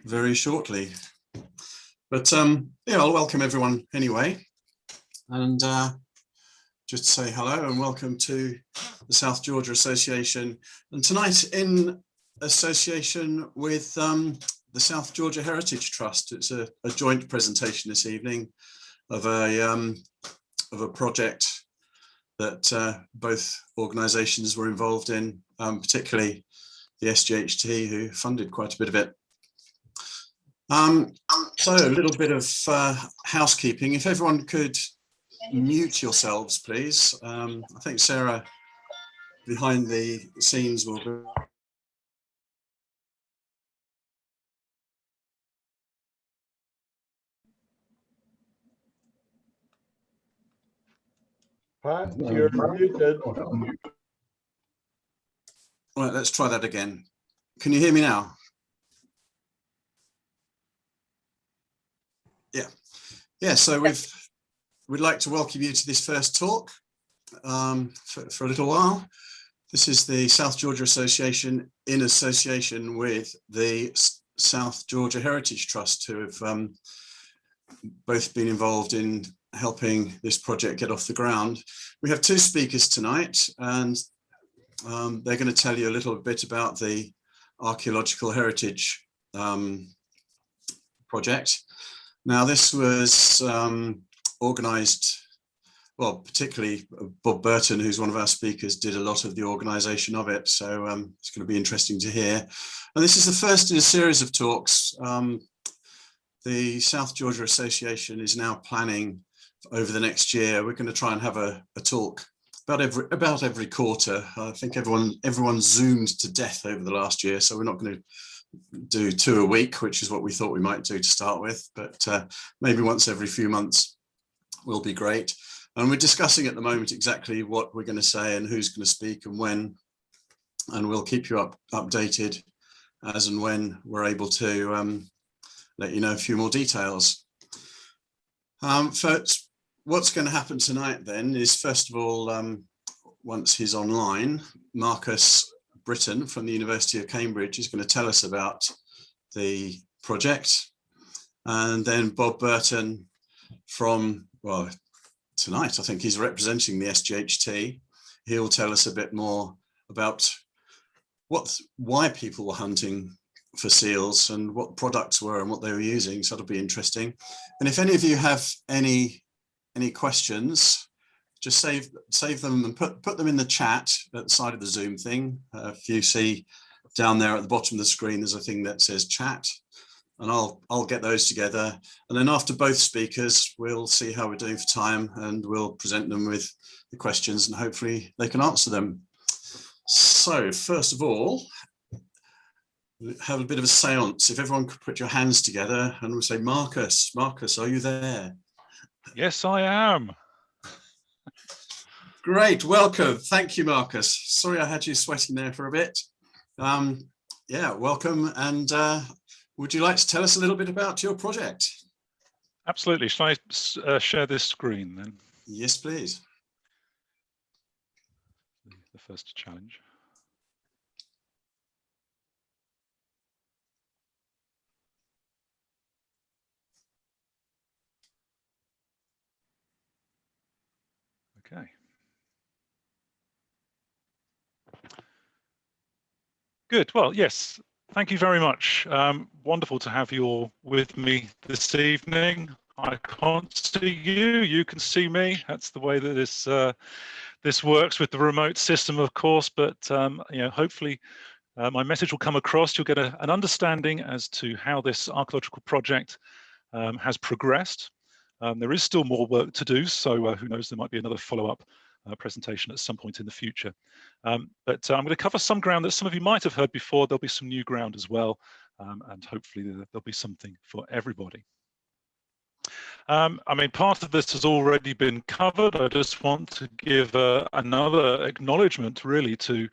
very shortly. But yeah, I'll welcome everyone anyway, and just say hello and welcome to the South Georgia Association. And tonight, in association with the South Georgia Heritage Trust, it's a joint presentation this evening of a project that both organisations were involved in, particularly the SGHT, who funded quite a bit of it. So a little bit of housekeeping. If everyone could mute yourselves, please. I think Sarah behind the scenes will be. Pat, you're muted. All right, let's try that again. Can you hear me now? Yeah, so we'd like to welcome you to this first talk for a little while. This is the South Georgia Association in association with the South Georgia Heritage Trust, who have both been involved in helping this project get off the ground. We have two speakers tonight, and they're going to tell you a little bit about the Archaeological Heritage project. Now, this was organised, well, particularly Bob Burton, who's one of our speakers, did a lot of the organisation of it. So it's going to be interesting to hear. And this is the first in a series of talks. The South Georgia Association is now planning over the next year. We're going to try and have a talk about every quarter. I think everyone zoomed to death over the last year, so we're not going to do 2 a week, which is what we thought we might do to start with, but maybe once every few months will be great. And we're discussing at the moment exactly what we're going to say and who's going to speak and when, and we'll keep you updated as and when we're able to let you know a few more details. First, what's going to happen tonight then is, first of all, once he's online, Marcus Brittain from the University of Cambridge is going to tell us about the project, and then Bob Burton from, well, tonight I think he's representing the SGHT. He'll tell us a bit more about why people were hunting for seals and what products were and what they were using, so that'll be interesting. And if any of you have any questions, just save them and put them in the chat at the side of the Zoom thing. If you see down there at the bottom of the screen, there's a thing that says chat, and I'll get those together. And then after both speakers, we'll see how we're doing for time, and we'll present them with the questions, and hopefully they can answer them. So first of all, have a bit of a seance. If everyone could put your hands together, and we'll say, Marcus, are you there? Yes, I am. Great, welcome. Thank you, Marcus. Sorry I had you sweating there for a bit. Yeah, welcome. And would you like to tell us a little bit about your project? Absolutely. Shall I share this screen then? Yes, please. The first challenge. Okay. Good. Well, yes, thank you very much. Wonderful to have you all with me this evening. I can't see you, you can see me. That's the way that this works with the remote system, of course, but you know, hopefully my message will come across. You'll get an understanding as to how this archaeological project has progressed. There is still more work to do, so who knows, there might be another follow-up presentation at some point in the future. But I'm going to cover some ground that some of you might have heard before. There'll be some new ground as well, and hopefully there'll be something for everybody. I mean, part of this has already been covered. I just want to give another acknowledgement really to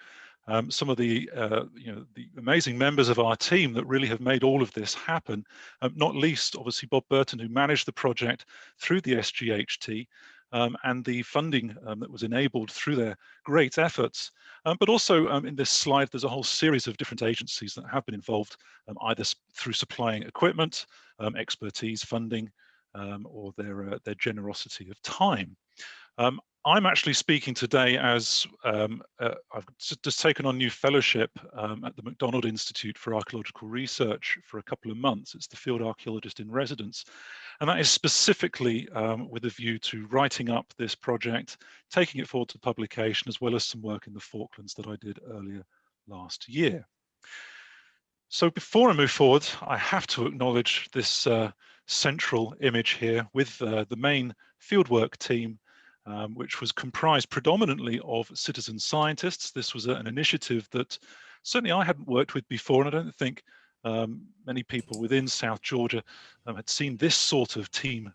some of the you know, the amazing members of our team that really have made all of this happen, not least obviously Bob Burton, who managed the project through the SGHT, and the funding that was enabled through their great efforts. But also in this slide, there's a whole series of different agencies that have been involved, either through supplying equipment, expertise, funding, or their generosity of time. I'm actually speaking today as I've just taken on new fellowship at the MacDonald Institute for Archaeological Research for a couple of months. It's the field archaeologist in residence. And that is specifically with a view to writing up this project, taking it forward to publication, as well as some work in the Falklands that I did earlier last year. So before I move forward, I have to acknowledge this central image here with the main fieldwork team, which was comprised predominantly of citizen scientists. This was an initiative that certainly I hadn't worked with before, and I don't think many people within South Georgia had seen this sort of team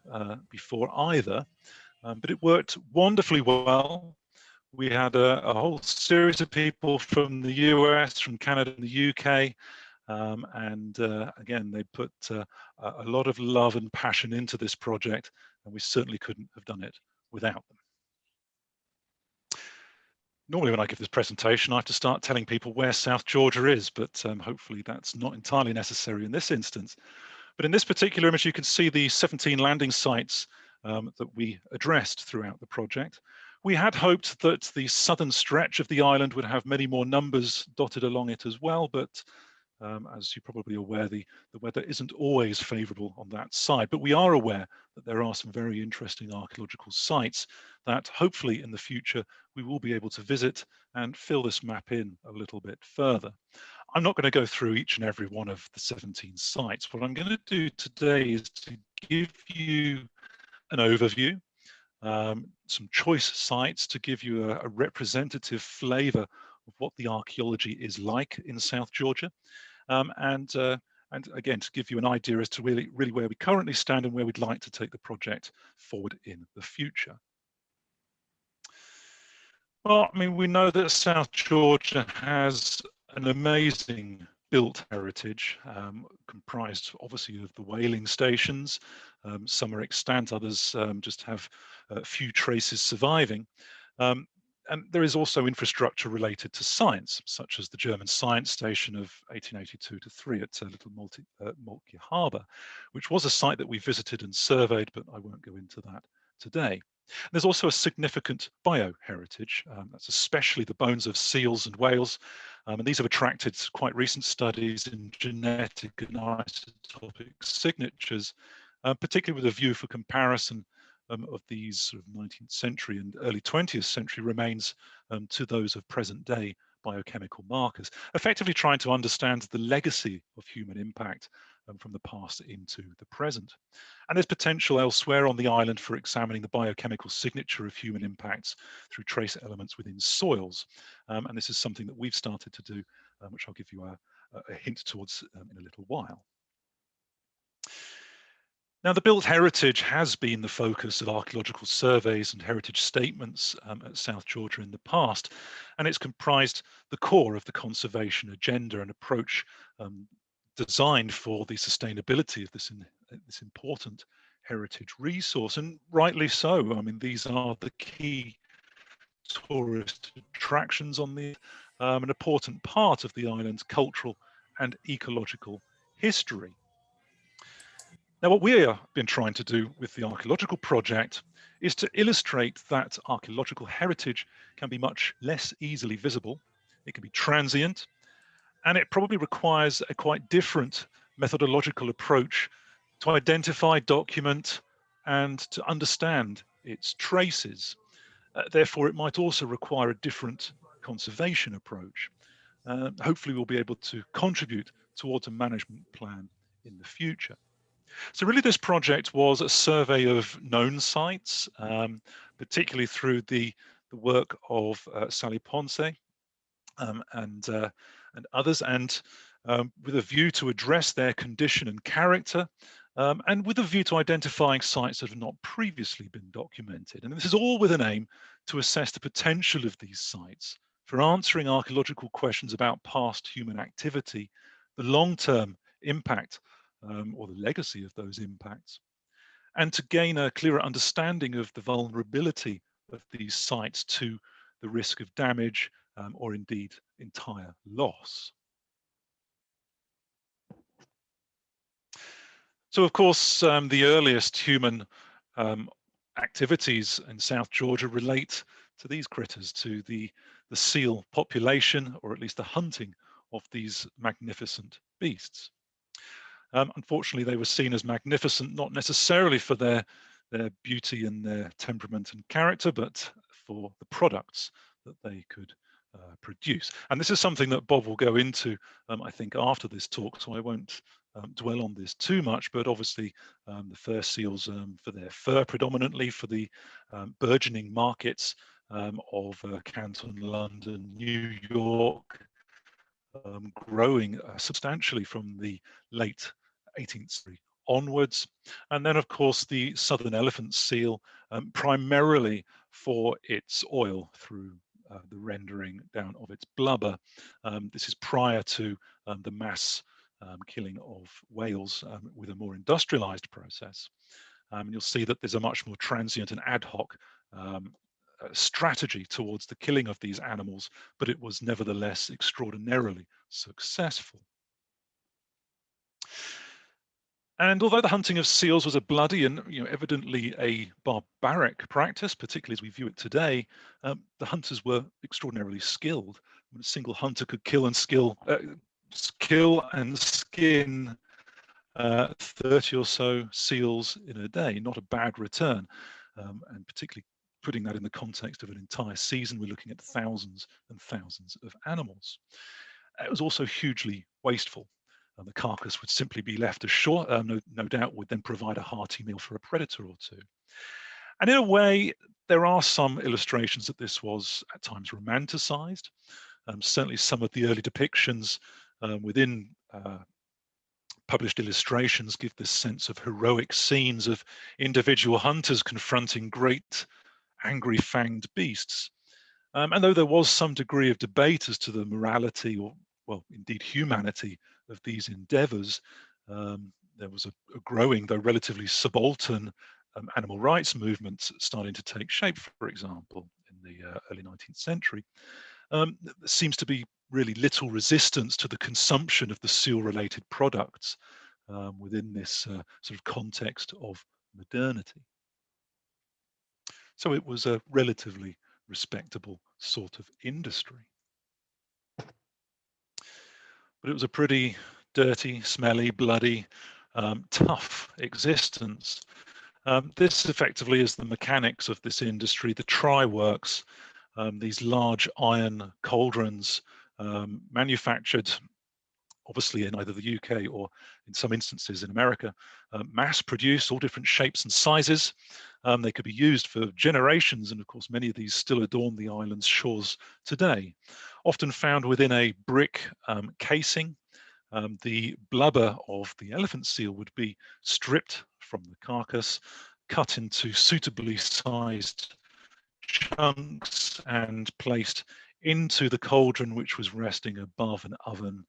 before either, but it worked wonderfully well. We had a whole series of people from the US, from Canada and the UK, and again, they put a lot of love and passion into this project, and we certainly couldn't have done it without them. Normally when I give this presentation, I have to start telling people where South Georgia is, but hopefully that's not entirely necessary in this instance. But in this particular image, you can see the 17 landing sites that we addressed throughout the project. We had hoped that the southern stretch of the island would have many more numbers dotted along it as well, but as you're probably aware, the weather isn't always favourable on that side, but we are aware that there are some very interesting archaeological sites that hopefully in the future we will be able to visit and fill this map in a little bit further. I'm not going to go through each and every one of the 17 sites. What I'm going to do today is to give you an overview, some choice sites to give you a representative flavour of what the archaeology is like in South Georgia. And again, to give you an idea as to really where we currently stand and where we'd like to take the project forward in the future. Well, I mean, we know that South Georgia has an amazing built heritage, comprised obviously of the whaling stations. Some are extant, others just have a few traces surviving. And there is also infrastructure related to science, such as the German science station of 1882 to 3 at Little Moltke Harbour, which was a site that we visited and surveyed, but I won't go into that today. There's also a significant bioheritage, that's especially the bones of seals and whales, and these have attracted quite recent studies in genetic and isotopic signatures, particularly with a view for comparison of these sort of 19th century and early 20th century remains to those of present day biochemical markers, effectively trying to understand the legacy of human impact from the past into the present. And there's potential elsewhere on the island for examining the biochemical signature of human impacts through trace elements within soils. And this is something that we've started to do, which I'll give you a hint towards in a little while. Now, the built heritage has been the focus of archaeological surveys and heritage statements at South Georgia in the past, and it's comprised the core of the conservation agenda and approach designed for the sustainability of this important heritage resource, and rightly so. I mean, these are the key tourist attractions on an important part of the island's cultural and ecological history. Now, what we have been trying to do with the archaeological project is to illustrate that archaeological heritage can be much less easily visible, it can be transient, and it probably requires a quite different methodological approach to identify, document, and to understand its traces. Therefore, it might also require a different conservation approach. Hopefully, we'll be able to contribute towards a management plan in the future. So really this project was a survey of known sites, particularly through the work of Sally Ponce and others, and with a view to address their condition and character, and with a view to identifying sites that have not previously been documented. And this is all with an aim to assess the potential of these sites for answering archaeological questions about past human activity, the long-term impact or the legacy of those impacts, and to gain a clearer understanding of the vulnerability of these sites to the risk of damage or indeed entire loss. So, of course, the earliest human activities in South Georgia relate to these critters, to the seal population, or at least the hunting of these magnificent beasts. Unfortunately, they were seen as magnificent, not necessarily for their beauty and their temperament and character, but for the products that they could produce. And this is something that Bob will go into, I think, after this talk, so I won't dwell on this too much, but obviously the fur seals for their fur predominantly, for the burgeoning markets of Canton, London, New York, growing substantially from the late 18th century onwards. And then, of course, the southern elephant seal, primarily for its oil through the rendering down of its blubber. This is prior to the mass killing of whales with a more industrialized process. You'll see that there's a much more transient and ad hoc strategy towards the killing of these animals, but it was nevertheless extraordinarily successful. And although the hunting of seals was a bloody and evidently a barbaric practice, particularly as we view it today, the hunters were extraordinarily skilled. A single hunter could kill and skin 30 or so seals in a day, not a bad return, and particularly putting that in the context of an entire season, we're looking at thousands and thousands of animals. It was also hugely wasteful. The carcass would simply be left ashore, no doubt would then provide a hearty meal for a predator or two. And in a way, there are some illustrations that this was at times romanticized. Certainly some of the early depictions within published illustrations give this sense of heroic scenes of individual hunters confronting great angry fanged beasts. And though there was some degree of debate as to the morality or, well, indeed humanity of these endeavors, there was a growing, though relatively subaltern, animal rights movement starting to take shape, for example, in the early 19th century. There seems to be really little resistance to the consumption of the seal-related products within this sort of context of modernity. So it was a relatively respectable sort of industry. But it was a pretty dirty, smelly, bloody, tough existence. This effectively is the mechanics of this industry, the try-works, these large iron cauldrons manufactured obviously in either the UK or in some instances in America, mass-produced, all different shapes and sizes. They could be used for generations, and of course many of these still adorn the island's shores today. Often found within a brick casing. The blubber of the elephant seal would be stripped from the carcass, cut into suitably sized chunks and placed into the cauldron which was resting above an oven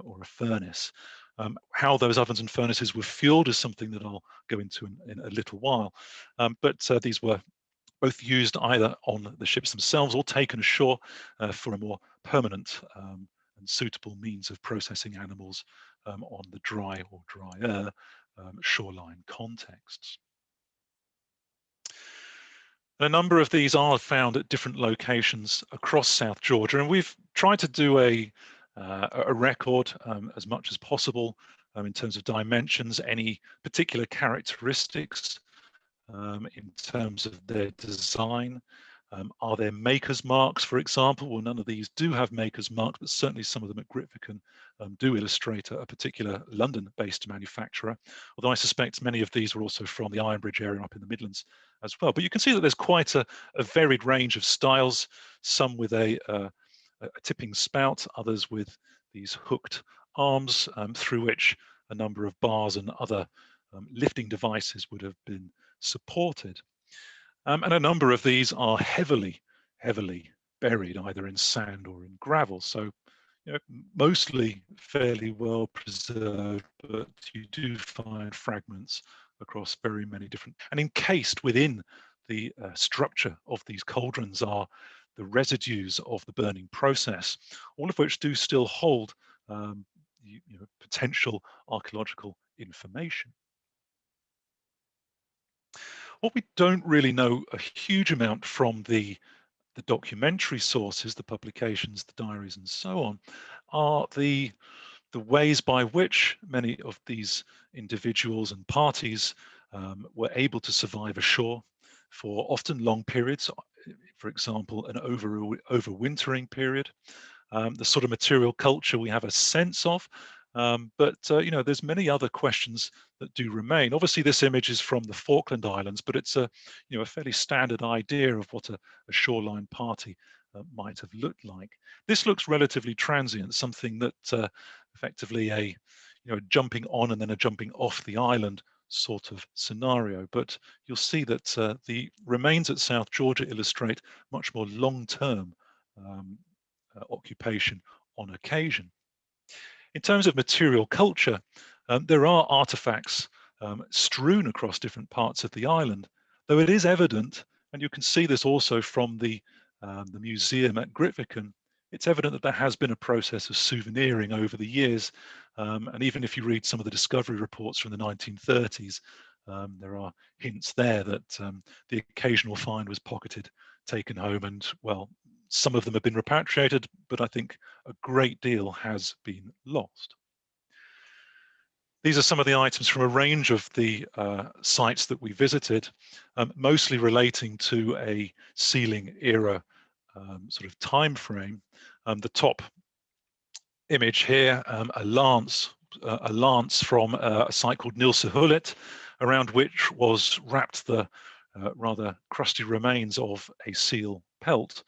or a furnace. How those ovens and furnaces were fueled is something that I'll go into in a little while. But these were both used either on the ships themselves or taken ashore for a more permanent and suitable means of processing animals on the dry or drier shoreline contexts. A number of these are found at different locations across South Georgia, and we've tried to do a record as much as possible in terms of dimensions, any particular characteristics in terms of their design. Are there maker's marks, for example? Well, none of these do have maker's marks, but certainly some of them at Grytviken do illustrate a particular London-based manufacturer, although I suspect many of these were also from the Ironbridge area up in the Midlands as well. But you can see that there's quite a varied range of styles, some with a tipping spout, others with these hooked arms through which a number of bars and other lifting devices would have been supported. And a number of these are heavily buried either in sand or in gravel. So mostly fairly well preserved, but you do find fragments across very many different, and encased within the structure of these cauldrons are the residues of the burning process, all of which do still hold potential archaeological information. What we don't really know a huge amount from the documentary sources, the publications, the diaries, and so on, are the ways by which many of these individuals and parties were able to survive ashore for often long periods, for example, an overwintering period. The sort of material culture we have a sense of, but there's many other questions that do remain. Obviously, this image is from the Falkland Islands, but it's a fairly standard idea of what a shoreline party might have looked like. This looks relatively transient, something that effectively a jumping on and then a jumping off the island sort of scenario. But you'll see that the remains at South Georgia illustrate much more long-term occupation on occasion. In terms of material culture, there are artifacts strewn across different parts of the island, though it is evident, and you can see this also from the museum at Grytviken, it's evident that there has been a process of souveniring over the years. And even if you read some of the discovery reports from the 1930s, there are hints there that the occasional find was pocketed, taken home, and, well, some of them have been repatriated, but I think a great deal has been lost. These are some of the items from a range of the sites that we visited, mostly relating to a sealing era sort of time frame. The top image here, a lance from a site called Nilsehullet, around which was wrapped the rather crusty remains of a seal pelt,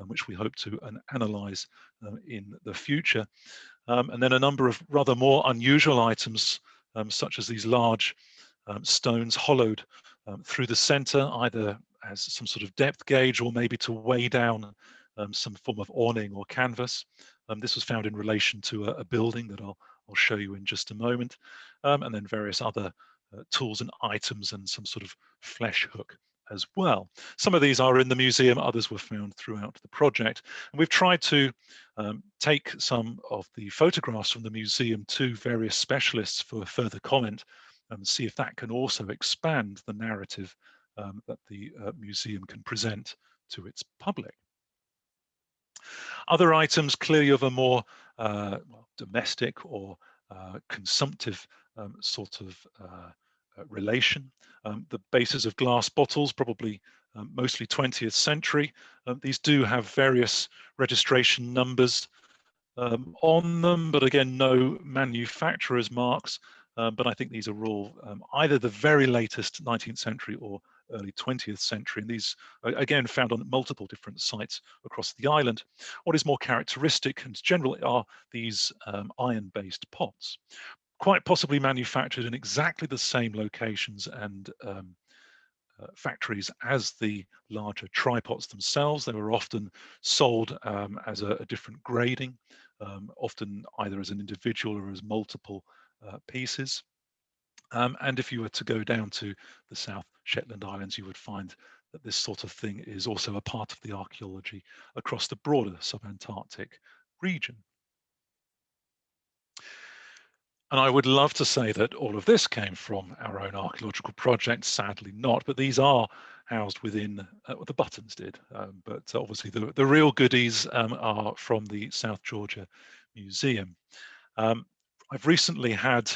which we hope to analyze in the future. And then a number of rather more unusual items, such as these large stones hollowed through the center, either as some sort of depth gauge or maybe to weigh down some form of awning or canvas. This was found in relation to a building that I'll show you in just a moment. And then various other tools and items and some sort of flesh hook as well. Some of these are in the museum, others were found throughout the project. And we've tried to take some of the photographs from the museum to various specialists for further comment and see if that can also expand the narrative that the museum can present to its public. Other items clearly of a more domestic or consumptive sort of relation. The bases of glass bottles, probably mostly 20th century. These do have various registration numbers on them, but again, no manufacturer's marks. But I think these are all either the very latest 19th century or early 20th century. And these are again found on multiple different sites across the island. What is more characteristic and general are these iron-based pots, quite possibly manufactured in exactly the same locations and factories as the larger tripods themselves. They were often sold as a different grading, often either as an individual or as multiple pieces. And if you were to go down to the South Shetland Islands, you would find that this sort of thing is also a part of the archaeology across the broader subantarctic region. And I would love to say that all of this came from our own archaeological project, sadly not, but these are housed within what the Buttons did. But obviously the real goodies are from the South Georgia Museum. I've recently had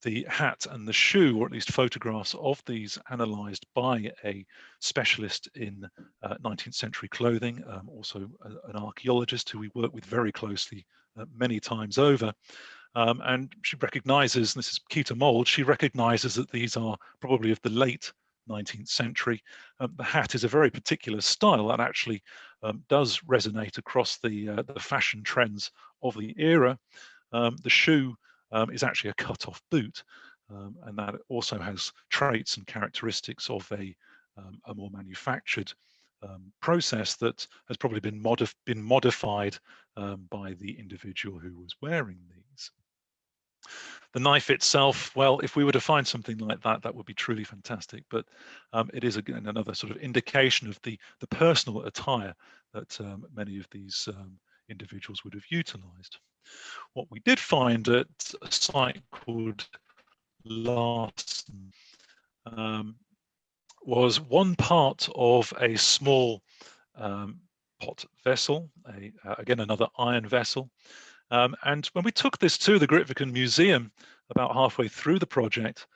the hat and the shoe, or at least photographs of these, analysed by a specialist in 19th century clothing, also an archaeologist who we work with very closely many times over. And she recognises, and this is key to mould, she recognises that these are probably of the late 19th century. The hat is a very particular style that actually does resonate across the fashion trends of the era. The shoe is actually a cut-off boot, and that also has traits and characteristics of a more manufactured process that has probably been modified by the individual who was wearing these. The knife itself, well, if we were to find something like that, that would be truly fantastic. But it is, again, another sort of indication of the personal attire that many of these individuals would have utilized. What we did find at a site called Larson was one part of a small pot vessel, again, another iron vessel. And when we took this to the Grytviken Museum about halfway through the project,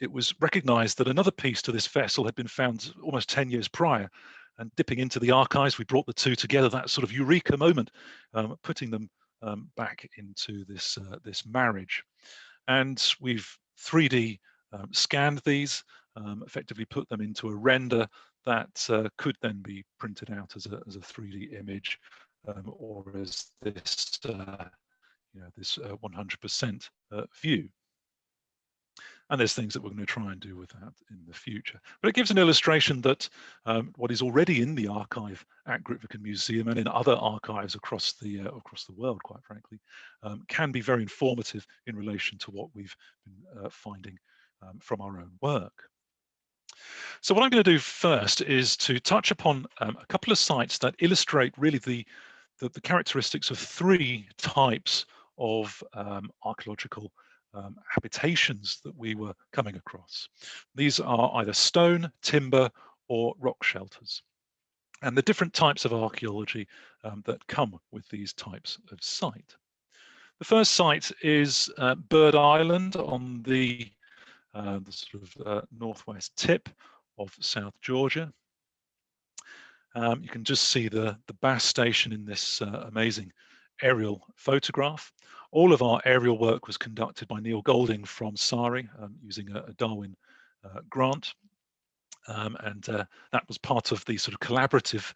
it was recognized that another piece to this vessel had been found almost 10 years prior. And dipping into the archives, we brought the two together, that sort of eureka moment, putting them back into this, this marriage. And we've 3D scanned these, effectively put them into a render that could then be printed out as a 3D image, or as this, this 100% view. And there's things that we're going to try and do with that in the future. But it gives an illustration that what is already in the archive at Grytviken Museum and in other archives across the world, quite frankly, can be very informative in relation to what we've been finding from our own work. So what I'm going to do first is to touch upon a couple of sites that illustrate really the characteristics of three types of archaeological habitations that we were coming across. These are either stone, timber, or rock shelters, and the different types of archaeology that come with these types of site. The first site is Bird Island on the sort of northwest tip of South Georgia. You can just see the Bass Station in this amazing aerial photograph. All of our aerial work was conducted by Neil Golding from SARI using a Darwin grant. And that was part of the sort of collaborative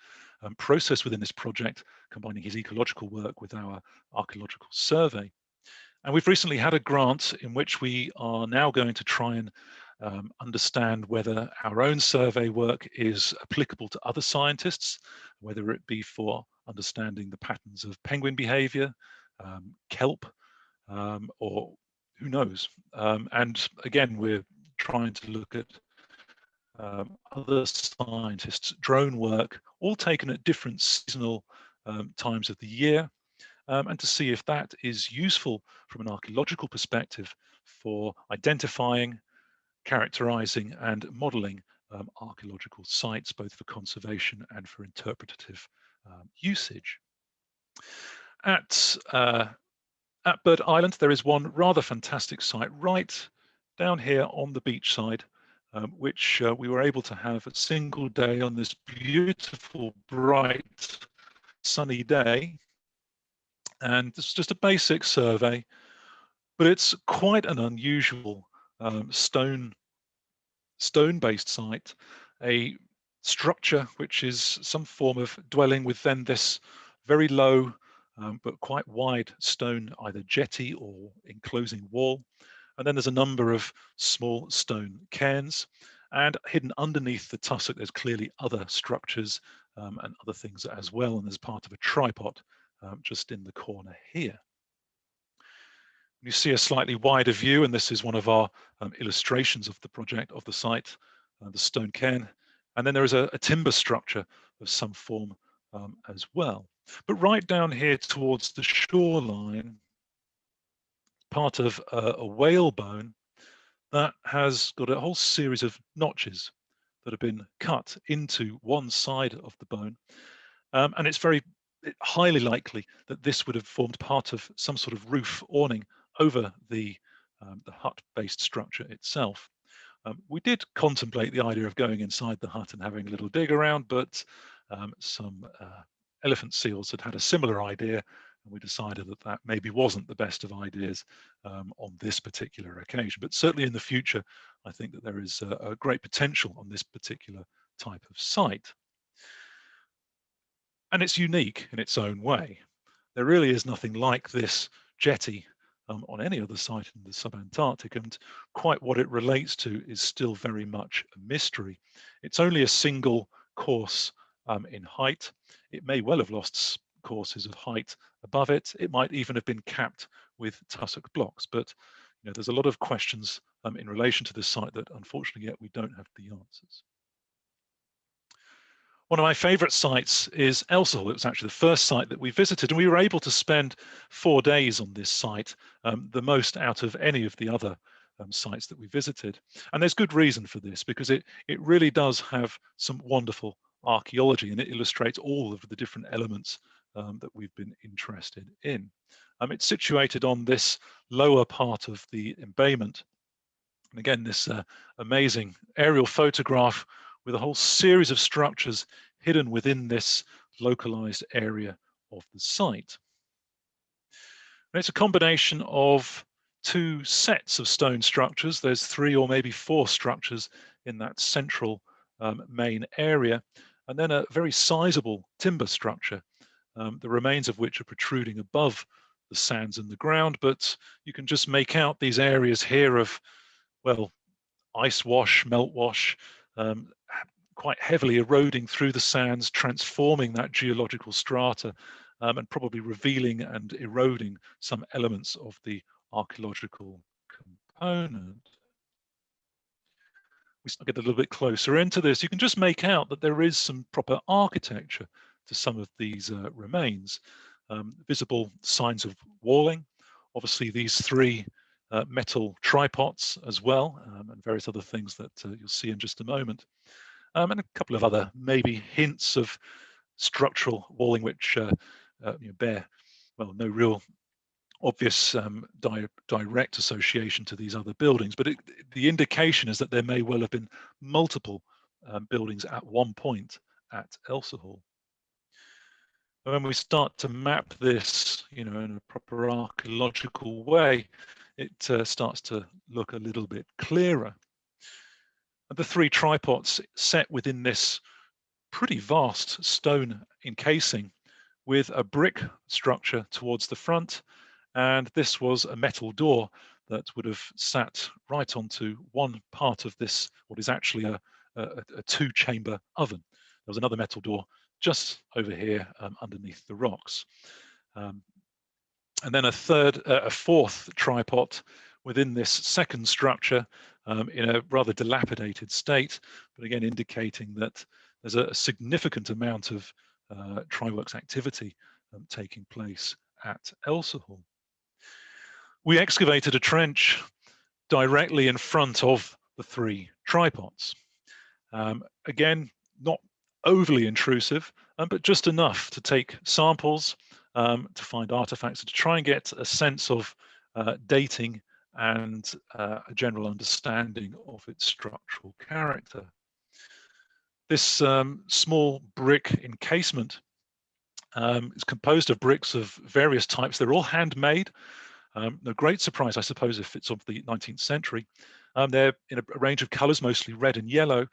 process within this project, combining his ecological work with our archaeological survey. And we've recently had a grant in which we are now going to try and understand whether our own survey work is applicable to other scientists, whether it be for understanding the patterns of penguin behavior, kelp, or who knows. And again, we're trying to look at other scientists' drone work, all taken at different seasonal times of the year, and to see if that is useful from an archaeological perspective for identifying, characterizing and modeling archaeological sites, both for conservation and for interpretative usage. At Bird Island, there is one rather fantastic site right down here on the beach side, which we were able to have a single day on this beautiful, bright, sunny day. And this is just a basic survey, but it's quite an unusual stone-based site, a structure which is some form of dwelling with then this very low but quite wide stone, either jetty or enclosing wall. And then there's a number of small stone cairns, and hidden underneath the tussock there's clearly other structures and other things as well, and there's part of a tripod just in the corner here. You see a slightly wider view, and this is one of our illustrations of the project, of the site, the stone cairn. And then there is a timber structure of some form as well. But right down here towards the shoreline, part of a whale bone that has got a whole series of notches that have been cut into one side of the bone. And it's highly likely that this would have formed part of some sort of roof awning over the hut-based structure itself. We did contemplate the idea of going inside the hut and having a little dig around, but some elephant seals had a similar idea, and we decided that that maybe wasn't the best of ideas on this particular occasion. But certainly in the future, I think that there is a great potential on this particular type of site. And it's unique in its own way. There really is nothing like this jetty on any other site in the subantarctic, and quite what it relates to is still very much a mystery. It's only a single course in height. It may well have lost courses of height above it. It might even have been capped with tussock blocks. But there's a lot of questions in relation to this site that unfortunately yet we don't have the answers. One of my favourite sites is Elsahall. It was actually the first site that we visited, and we were able to spend 4 days on this site, the most out of any of the other sites that we visited. And there's good reason for this, because it really does have some wonderful archaeology, and it illustrates all of the different elements that we've been interested in. It's situated on this lower part of the embayment. And again, this amazing aerial photograph with a whole series of structures hidden within this localized area of the site. And it's a combination of 2 sets of stone structures. There's 3 or maybe 4 structures in that central main area, and then a very sizable timber structure, the remains of which are protruding above the sands and the ground. But you can just make out these areas here of, well, ice wash, melt wash, quite heavily eroding through the sands, transforming that geological strata, and probably revealing and eroding some elements of the archaeological component. We start to get a little bit closer into this. You can just make out that there is some proper architecture to some of these remains. Visible signs of walling. Obviously, these 3 metal tripods as well, and various other things that you'll see in just a moment. And a couple of other maybe hints of structural walling which bear, well, no real obvious direct association to these other buildings, but the indication is that there may well have been multiple buildings at one point at Elsahall. And when we start to map this, in a proper archaeological way, it starts to look a little bit clearer. And the 3 tripods set within this pretty vast stone encasing with a brick structure towards the front, and this was a metal door that would have sat right onto one part of this, what is actually a 2-chamber oven. There was another metal door just over here underneath the rocks. And then a 4th tripod within this second structure in a rather dilapidated state, but again indicating that there's a significant amount of triworks activity taking place at Elsahall. We excavated a trench directly in front of the 3 tripods. Again, not overly intrusive, but just enough to take samples, to find artifacts, to try and get a sense of dating and a general understanding of its structural character. This small brick encasement is composed of bricks of various types. They're all handmade. No great surprise, I suppose, if it's of the 19th century. They're in a range of colors, mostly red and yellow.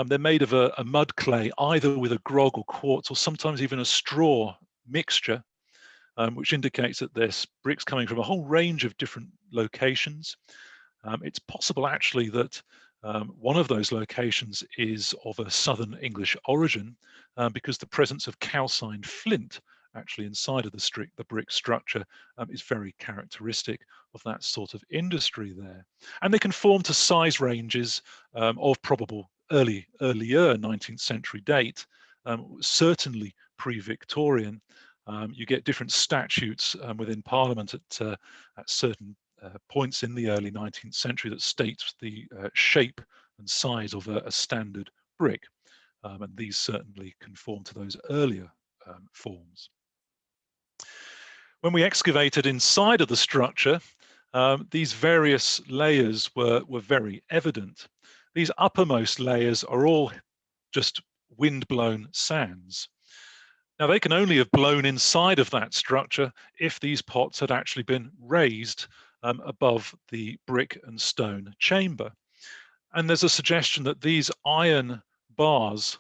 They're made of a mud clay, either with a grog or quartz, or sometimes even a straw mixture, which indicates that there's bricks coming from a whole range of different locations. It's possible, actually, that one of those locations is of a southern English origin, because the presence of calcined flint actually inside of the brick structure is very characteristic of that sort of industry there. And they conform to size ranges of probable earlier 19th century date, certainly pre-Victorian. You get different statutes within Parliament at certain points in the early 19th century that states the shape and size of a standard brick, and these certainly conform to those earlier forms. When we excavated inside of the structure, these various layers were very evident. These uppermost layers are all just wind-blown sands. Now, they can only have blown inside of that structure if these pots had actually been raised above the brick and stone chamber. And there's a suggestion that these iron bars,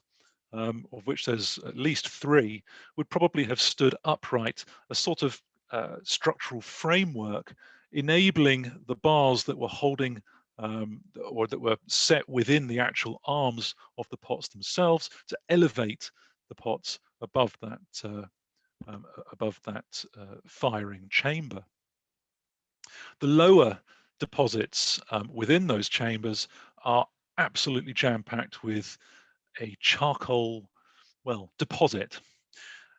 of which there's at least 3, would probably have stood upright, a sort of structural framework enabling the bars that were holding or that were set within the actual arms of the pots themselves to elevate the pots above that firing chamber. The lower deposits within those chambers are absolutely jam-packed with a charcoal, well, deposit.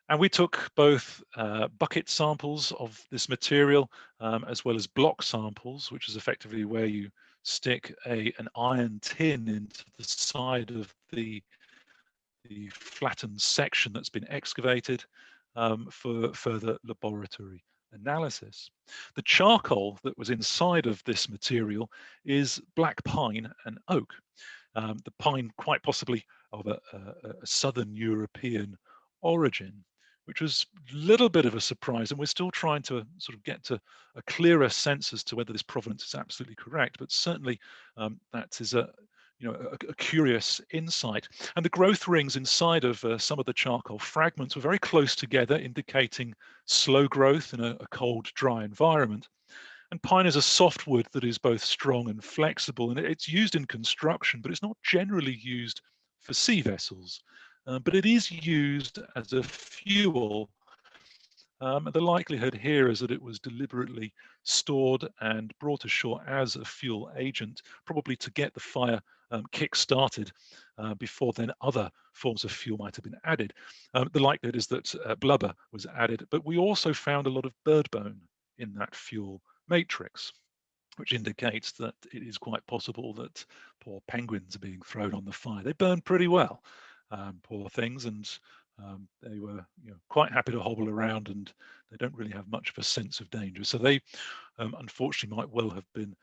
And we took both bucket samples of this material as well as block samples, which is effectively where you stick an iron tin into the side of the flattened section that's been excavated for further laboratory analysis. The charcoal that was inside of this material is black pine and oak. The pine quite possibly of a southern European origin, which was a little bit of a surprise, and we're still trying to sort of get to a clearer sense as to whether this provenance is absolutely correct, but certainly that is a curious insight. And the growth rings inside of some of the charcoal fragments were very close together, indicating slow growth in a cold, dry environment. And pine is a softwood that is both strong and flexible, and it's used in construction, but it's not generally used for sea vessels. But it is used as a fuel. The likelihood here is that it was deliberately stored and brought ashore as a fuel agent, probably to get the fire kick-started before then other forms of fuel might have been added. The likelihood is that blubber was added, but we also found a lot of bird bone in that fuel matrix, which indicates that it is quite possible that poor penguins are being thrown on the fire. They burn pretty well, poor things, and they were quite happy to hobble around, and they don't really have much of a sense of danger. So they unfortunately might well have been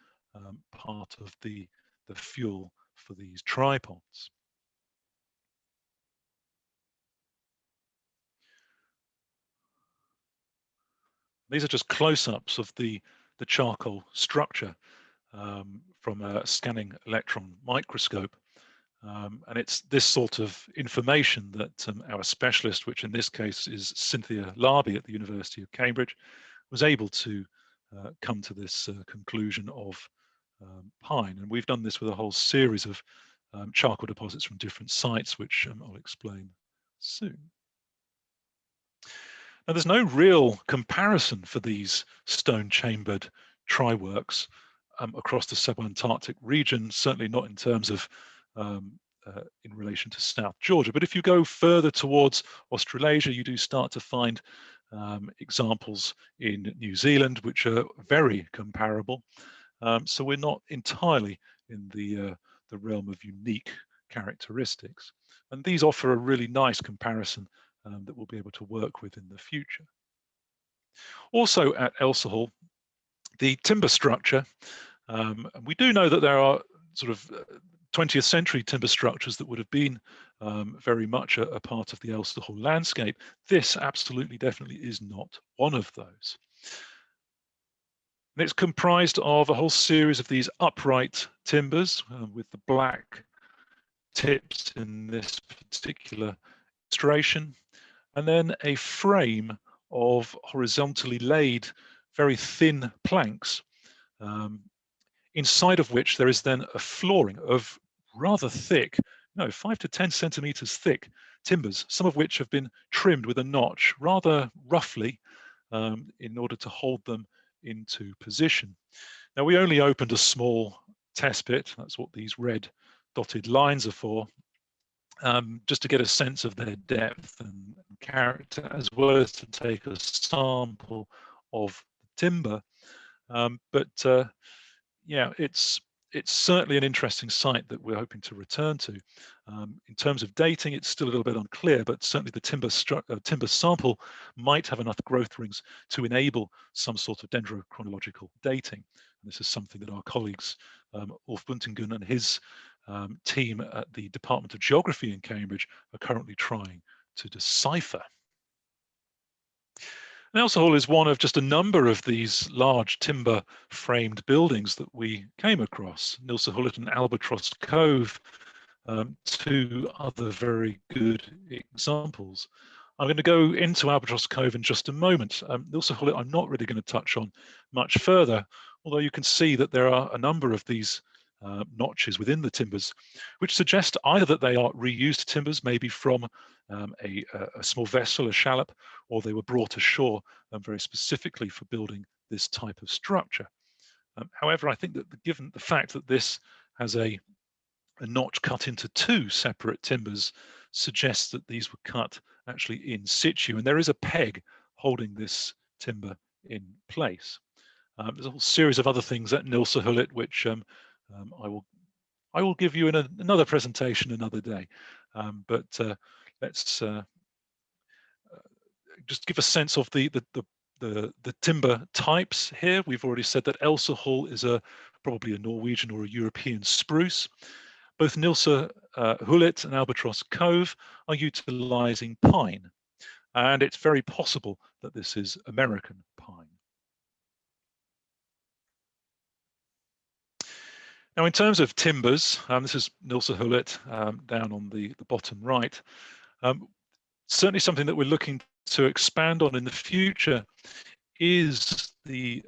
part of the fuel for these tripods. These are just close-ups of the charcoal structure from a scanning electron microscope. And it's this sort of information that our specialist, which in this case is Cynthia Larby at the University of Cambridge, was able to come to this conclusion of pine. And we've done this with a whole series of charcoal deposits from different sites, which I'll explain soon. Now, there's no real comparison for these stone-chambered tri-works across the subantarctic region, certainly not in terms of in relation to South Georgia. But if you go further towards Australasia, you do start to find examples in New Zealand, which are very comparable. So we're not entirely in the realm of unique characteristics. And these offer a really nice comparison that we'll be able to work with in the future. Also at Elsa, the timber structure, we do know that there are sort of 20th century timber structures that would have been very much a part of the Elsa landscape. This absolutely definitely is not one of those. And it's comprised of a whole series of these upright timbers with the black tips in this particular illustration, and then a frame of horizontally laid, very thin planks, inside of which there is then a flooring of rather thick, 5 to 10 centimeters thick timbers, some of which have been trimmed with a notch rather roughly in order to hold them into position. Now, we only opened a small test pit, that's what these red dotted lines are for, just to get a sense of their depth and character, as well as to take a sample of the timber. Yeah, it's certainly an interesting site that we're hoping to return to. In terms of dating, it's still a little bit unclear, but certainly the timber sample might have enough growth rings to enable some sort of dendrochronological dating. And this is something that our colleagues, Ulf Buntingen and his team at the Department of Geography in Cambridge, are currently trying to decipher. Elsa Hall is one of just a number of these large timber framed buildings that we came across. Nilsa Hullet and Albatross Cove, two other very good examples. I'm going to go into Albatross Cove in just a moment. Nilsa Hullet I'm not really going to touch on much further, although you can see that there are a number of these notches within the timbers, which suggest either that they are reused timbers, maybe from a small vessel, a shallop, or they were brought ashore very specifically for building this type of structure. However, I think that given the fact that this has a notch cut into two separate timbers suggests that these were cut actually in situ, and there is a peg holding this timber in place. There's a whole series of other things at Nilsa-Hulett which I will give you in another presentation another day, but let's just give a sense of the timber types here. We've already said that Elsa-Hull is probably a Norwegian or a European spruce. Both Nilsa-Hulett and Albatross Cove are utilizing pine, and it's very possible that this is American pine. Now, in terms of timbers, this is Nilsa-Hulett down on the bottom right. Certainly something that we're looking to expand on in the future is a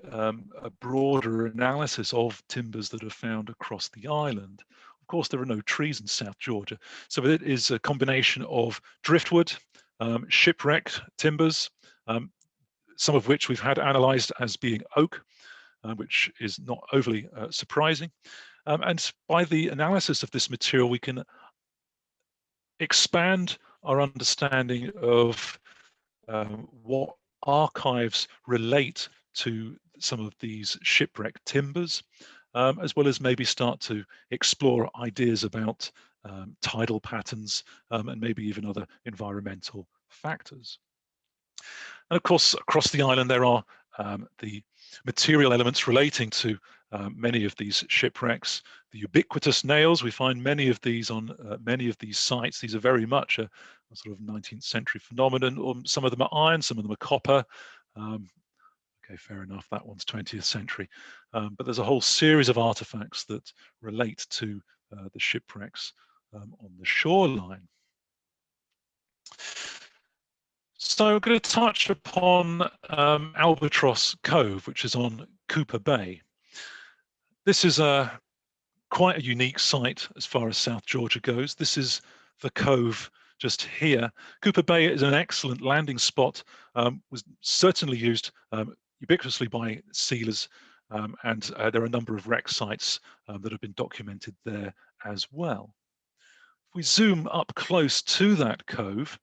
broader analysis of timbers that are found across the island. Of course, there are no trees in South Georgia, so it is a combination of driftwood, shipwrecked timbers, some of which we've had analysed as being oak, which is not overly surprising. And by the analysis of this material, we can expand our understanding of what archives relate to some of these shipwrecked timbers, as well as maybe start to explore ideas about tidal patterns and maybe even other environmental factors. And of course, across the island, there are the material elements relating to many of these shipwrecks. The ubiquitous nails, we find many of these on many of these sites. These are very much a sort of 19th century phenomenon, or some of them are iron, some of them are copper. Okay, fair enough, that one's 20th century. But there's a whole series of artifacts that relate to the shipwrecks on the shoreline. So I'm going to touch upon Albatross Cove, which is on Cooper Bay. This is quite a unique site as far as South Georgia goes. This is the cove just here. Cooper Bay is an excellent landing spot, was certainly used ubiquitously by sealers, and there are a number of wreck sites that have been documented there as well. If we zoom up close to that cove,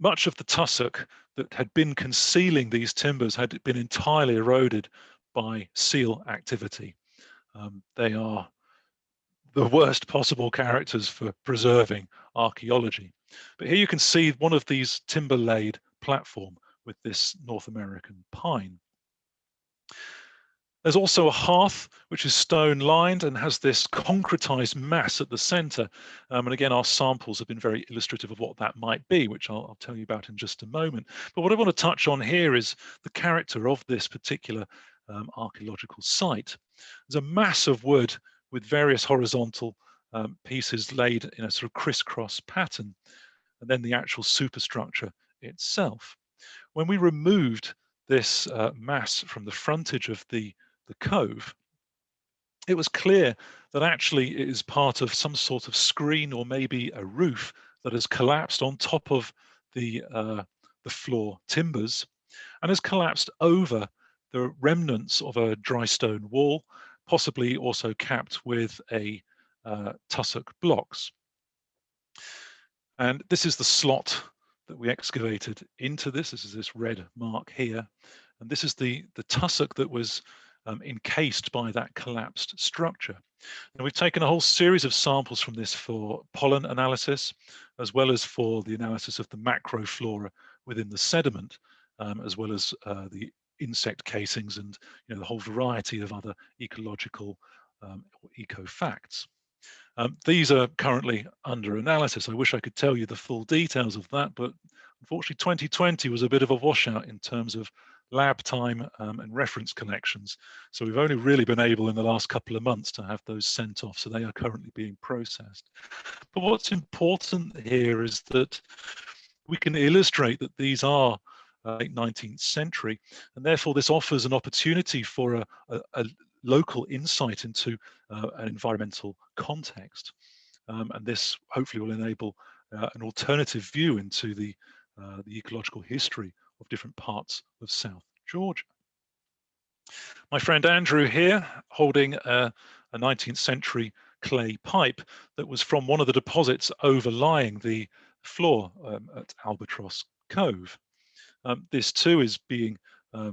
much of the tussock that had been concealing these timbers had been entirely eroded by seal activity. They are the worst possible characters for preserving archaeology. But here you can see one of these timber-laid platform with this North American pine. There's also a hearth, which is stone lined and has this concretized mass at the center. And again, our samples have been very illustrative of what that might be, which I'll tell you about in just a moment. But what I want to touch on here is the character of this particular archaeological site. There's a mass of wood with various horizontal pieces laid in a sort of crisscross pattern, and then the actual superstructure itself. When we removed this mass from the frontage of the cove, it was clear that actually it is part of some sort of screen or maybe a roof that has collapsed on top of the floor timbers and has collapsed over the remnants of a dry stone wall, possibly also capped with a tussock blocks. And this is the slot that we excavated into this. This is this red mark here. And this is the tussock that was encased by that collapsed structure. And we've taken a whole series of samples from this for pollen analysis, as well as for the analysis of the macroflora within the sediment, as well as the insect casings and the whole variety of other ecological or eco facts. These are currently under analysis. I wish I could tell you the full details of that, but unfortunately 2020 was a bit of a washout in terms of lab time and reference collections. So we've only really been able in the last couple of months to have those sent off. So they are currently being processed. But what's important here is that we can illustrate that these are late 19th century, and therefore this offers an opportunity for a local insight into an environmental context. And this hopefully will enable an alternative view into the ecological history of different parts of South Georgia. My friend Andrew here, holding a 19th century clay pipe that was from one of the deposits overlying the floor at Albatross Cove. This too is being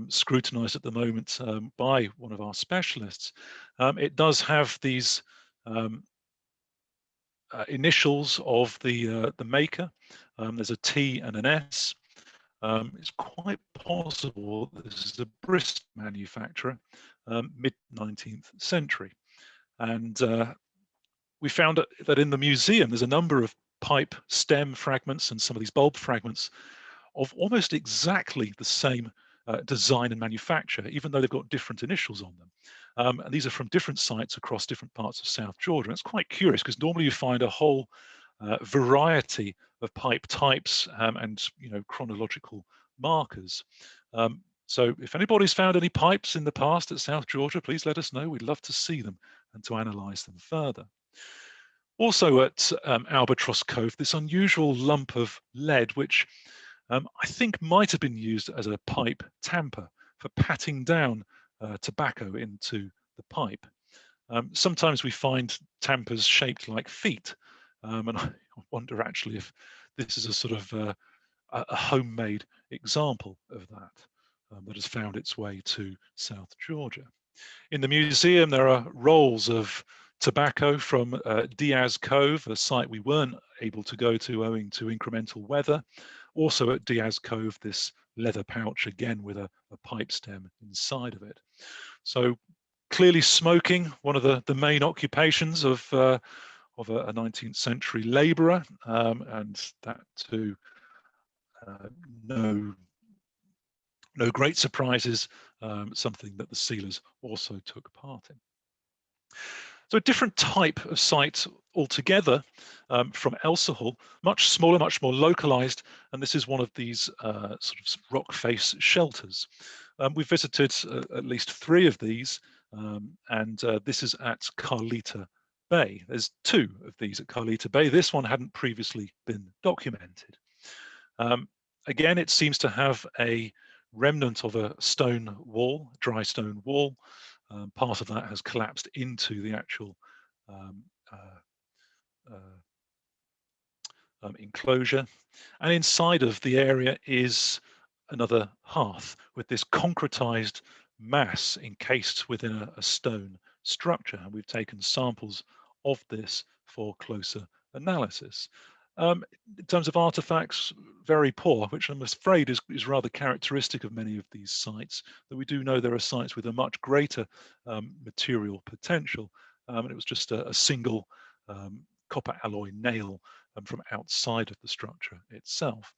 scrutinized at the moment by one of our specialists. It does have these initials of the maker. There's a T and an S. It's quite possible this is a Bristol manufacturer, mid-19th century. And we found that in the museum, there's a number of pipe stem fragments and some of these bulb fragments of almost exactly the same design and manufacture, even though they've got different initials on them. And these are from different sites across different parts of South Georgia. And it's quite curious because normally you find a whole variety of pipe types and chronological markers. So if anybody's found any pipes in the past at South Georgia, please let us know. We'd love to see them and to analyse them further. Also at Albatross Cove, this unusual lump of lead, which I think might have been used as a pipe tamper for patting down tobacco into the pipe. Sometimes we find tampers shaped like feet, and I wonder actually if this is a sort of a homemade example of that has found its way to South Georgia. In the museum, there are rolls of tobacco from Diaz Cove, a site we weren't able to go to owing to incremental weather. Also at Diaz Cove, this leather pouch, again with a pipe stem inside of it. So clearly smoking, one of the main occupations of a 19th century labourer, and that too, no great surprises, something that the sealers also took part in. So a different type of site altogether from Elsahall, much smaller, much more localized, and this is one of these sort of rock face shelters. We've visited at least 3 of these, and this is at Carlita Bay. There's 2 of these at Carlita Bay. This one hadn't previously been documented. Again, it seems to have a remnant of a stone wall, dry stone wall. Part of that has collapsed into the actual enclosure. And inside of the area is another hearth with this concretized mass encased within a stone structure. And we've taken samples of this for closer analysis. In terms of artifacts, very poor, which I'm afraid is rather characteristic of many of these sites, that we do know there are sites with a much greater material potential, and it was just a single copper alloy nail from outside of the structure itself.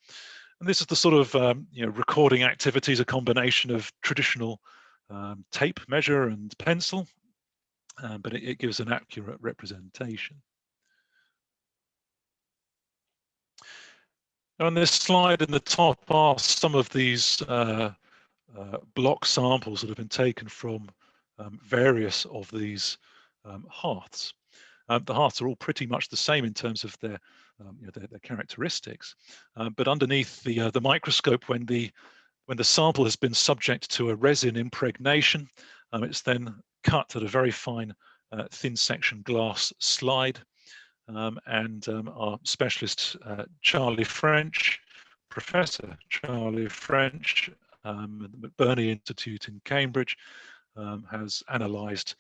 And this is the sort of recording activities, a combination of traditional tape measure and pencil, but it gives an accurate representation. On this slide in the top are some of these block samples that have been taken from various of these hearths. The hearths are all pretty much the same in terms of their characteristics, but underneath the microscope, when the sample has been subject to a resin impregnation, it's then cut at a very fine thin section glass slide. And our specialist, Charlie French, Professor Charlie French, at the McBurney Institute in Cambridge, has analysed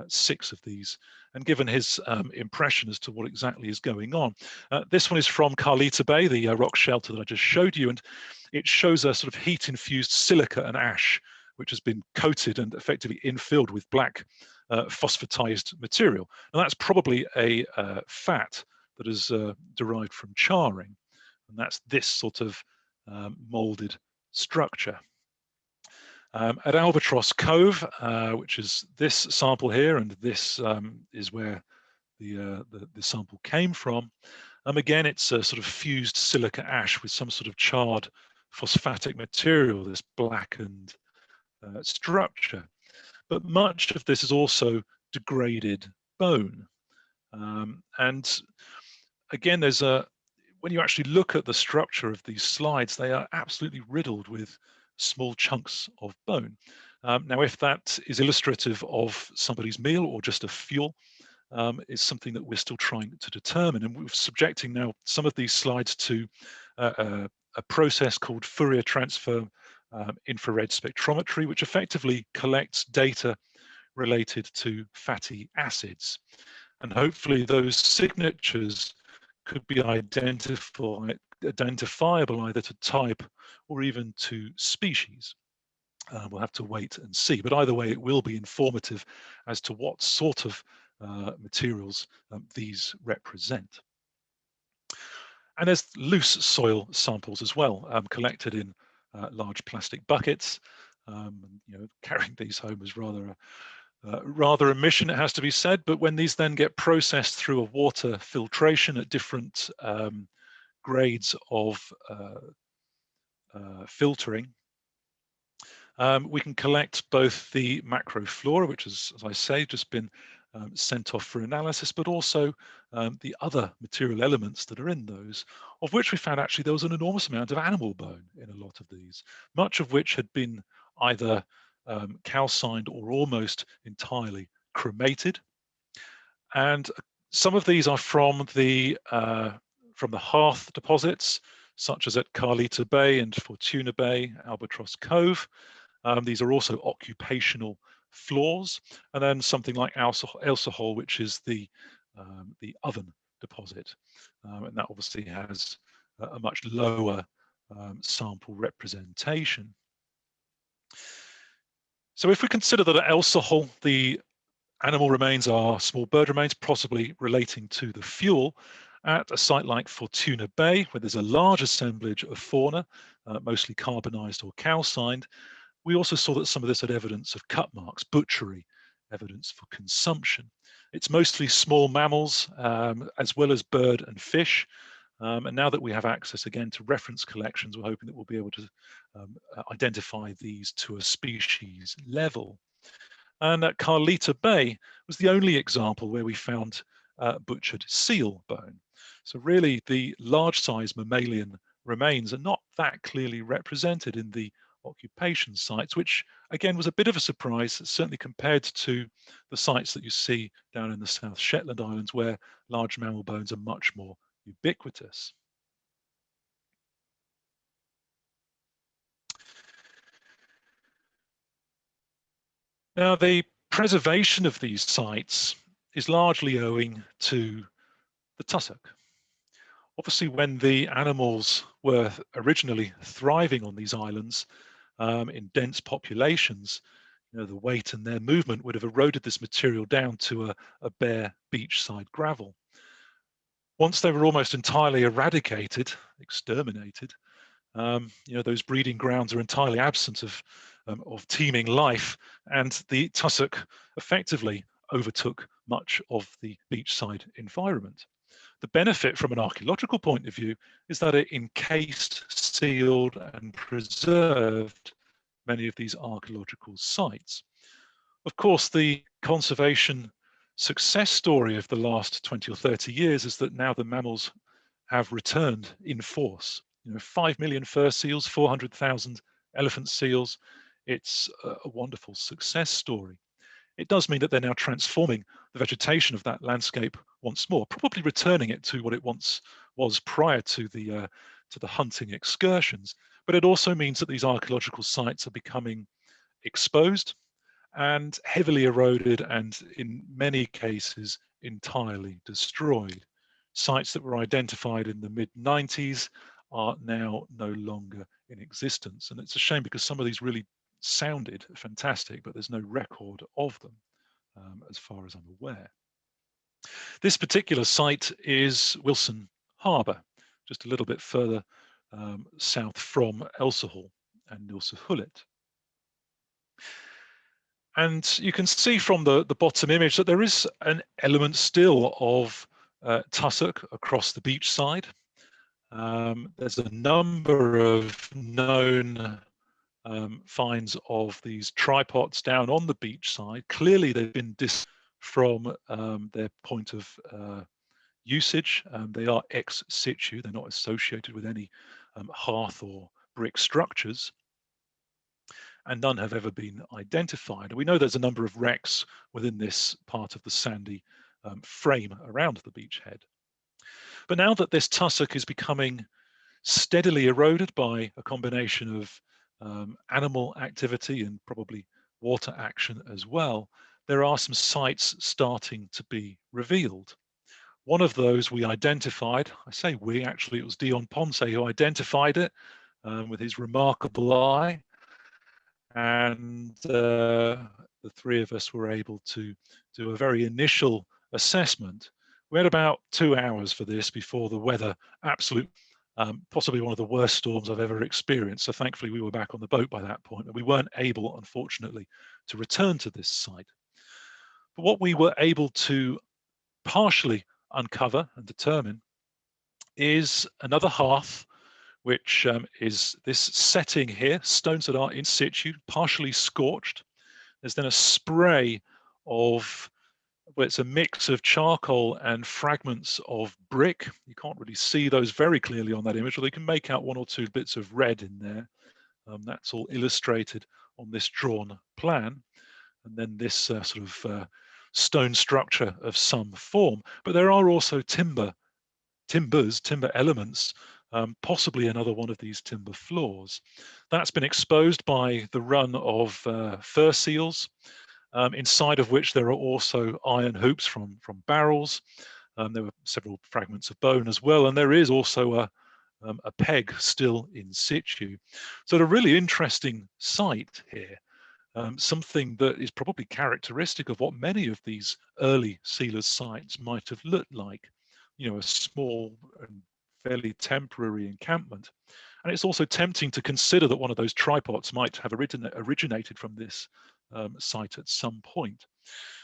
6 of these and given his impression as to what exactly is going on. This one is from Carlita Bay, the rock shelter that I just showed you, and it shows a sort of heat-infused silica and ash, which has been coated and effectively infilled with black phosphatized material. And that's probably a fat that is derived from charring. And that's this sort of molded structure. At Albatross Cove, which is this sample here, and this is where the sample came from. Again, it's a sort of fused silica ash with some sort of charred phosphatic material, this blackened structure. But much of this is also degraded bone. And again, when you actually look at the structure of these slides, they are absolutely riddled with small chunks of bone. Now, if that is illustrative of somebody's meal or just a fuel, is something that we're still trying to determine. And we're subjecting now some of these slides to a process called Fourier transfer infrared spectrometry, which effectively collects data related to fatty acids. And hopefully those signatures could be identifiable either to type or even to species. We'll have to wait and see, but either way it will be informative as to what sort of materials these represent. And there's loose soil samples as well, collected in large plastic buckets. Carrying these home is rather a mission, it has to be said, but when these then get processed through a water filtration at different grades of filtering, we can collect both the macroflora, which has, as I say, just been sent off for analysis, but also the other material elements that are in those, of which we found actually there was an enormous amount of animal bone in a lot of these, much of which had been either calcined or almost entirely cremated. And some of these are from the Hearth deposits, such as at Carlita Bay and Fortuna Bay, Albatross Cove. These are also occupational floors, and then something like Ailsa Hole, which is the oven deposit, and that obviously has a much lower sample representation. So if we consider that at Ailsa Hole the animal remains are small bird remains, possibly relating to the fuel, at a site like Fortuna Bay, where there's a large assemblage of fauna, mostly carbonized or calcined, we also saw that some of this had evidence of cut marks, butchery, evidence for consumption. It's mostly small mammals, as well as bird and fish. And now that we have access again to reference collections, we're hoping that we'll be able to identify these to a species level. And at Carlita Bay was the only example where we found butchered seal bone. So really the large size mammalian remains are not that clearly represented in the occupation sites, which again was a bit of a surprise, certainly compared to the sites that you see down in the South Shetland Islands, where large mammal bones are much more ubiquitous. Now, the preservation of these sites is largely owing to the tussock. Obviously, when the animals were originally thriving on these islands in dense populations, the weight and their movement would have eroded this material down to a bare beachside gravel. Once they were almost entirely eradicated, exterminated, those breeding grounds are entirely absent of teeming life, and the tussock effectively overtook much of the beachside environment. The benefit from an archaeological point of view is that it encased, sealed, and preserved many of these archaeological sites. Of course, the conservation success story of the last 20 or 30 years is that now the mammals have returned in force. 5 million fur seals, 400,000 elephant seals. It's a wonderful success story. It does mean that they're now transforming the vegetation of that landscape once more, probably returning it to what it once was prior to the hunting excursions. But it also means that these archaeological sites are becoming exposed and heavily eroded, and in many cases entirely destroyed. Sites that were identified in the mid-90s are now no longer in existence. And it's a shame because some of these really sounded fantastic, but there's no record of them as far as I'm aware. This particular site is Wilson Harbour, just a little bit further south from Ailsa Hall and Nilsa Hullet. And you can see from the bottom image that there is an element still of tussock across the beach side. There's a number of known finds of these tripods down on the beach side. Clearly they've been from their point of usage. They are ex situ, they're not associated with any hearth or brick structures. and none have ever been identified. We know there's a number of wrecks within this part of the sandy frame around the beachhead. But now that this tussock is becoming steadily eroded by a combination of animal activity and probably water action as well, there are some sites starting to be revealed. One of those we identified, I say we, actually it was Dion Ponce who identified it with his remarkable eye, and the three of us were able to do a very initial assessment. We had about 2 hours for this before the weather possibly one of the worst storms I've ever experienced. So thankfully we were back on the boat by that point, and we weren't able, unfortunately, to return to this site. But what we were able to partially uncover and determine is another hearth, which is this setting here, stones that are in situ, partially scorched. There's then a spray of, well, it's a mix of charcoal and fragments of brick. You can't really see those very clearly on that image, although you can make out 1 or 2 bits of red in there. That's all illustrated on this drawn plan. And then this sort of stone structure of some form. But there are also timber elements, possibly another one of these timber floors. That's been exposed by the run of fur seals, inside of which there are also iron hoops from barrels. There were several fragments of bone as well, and there is also a peg still in situ. So a really interesting site here, something that is probably characteristic of what many of these early sealers sites might have looked like. You know, a small and fairly temporary encampment. And it's also tempting to consider that one of those tripods might have originated from this site at some point.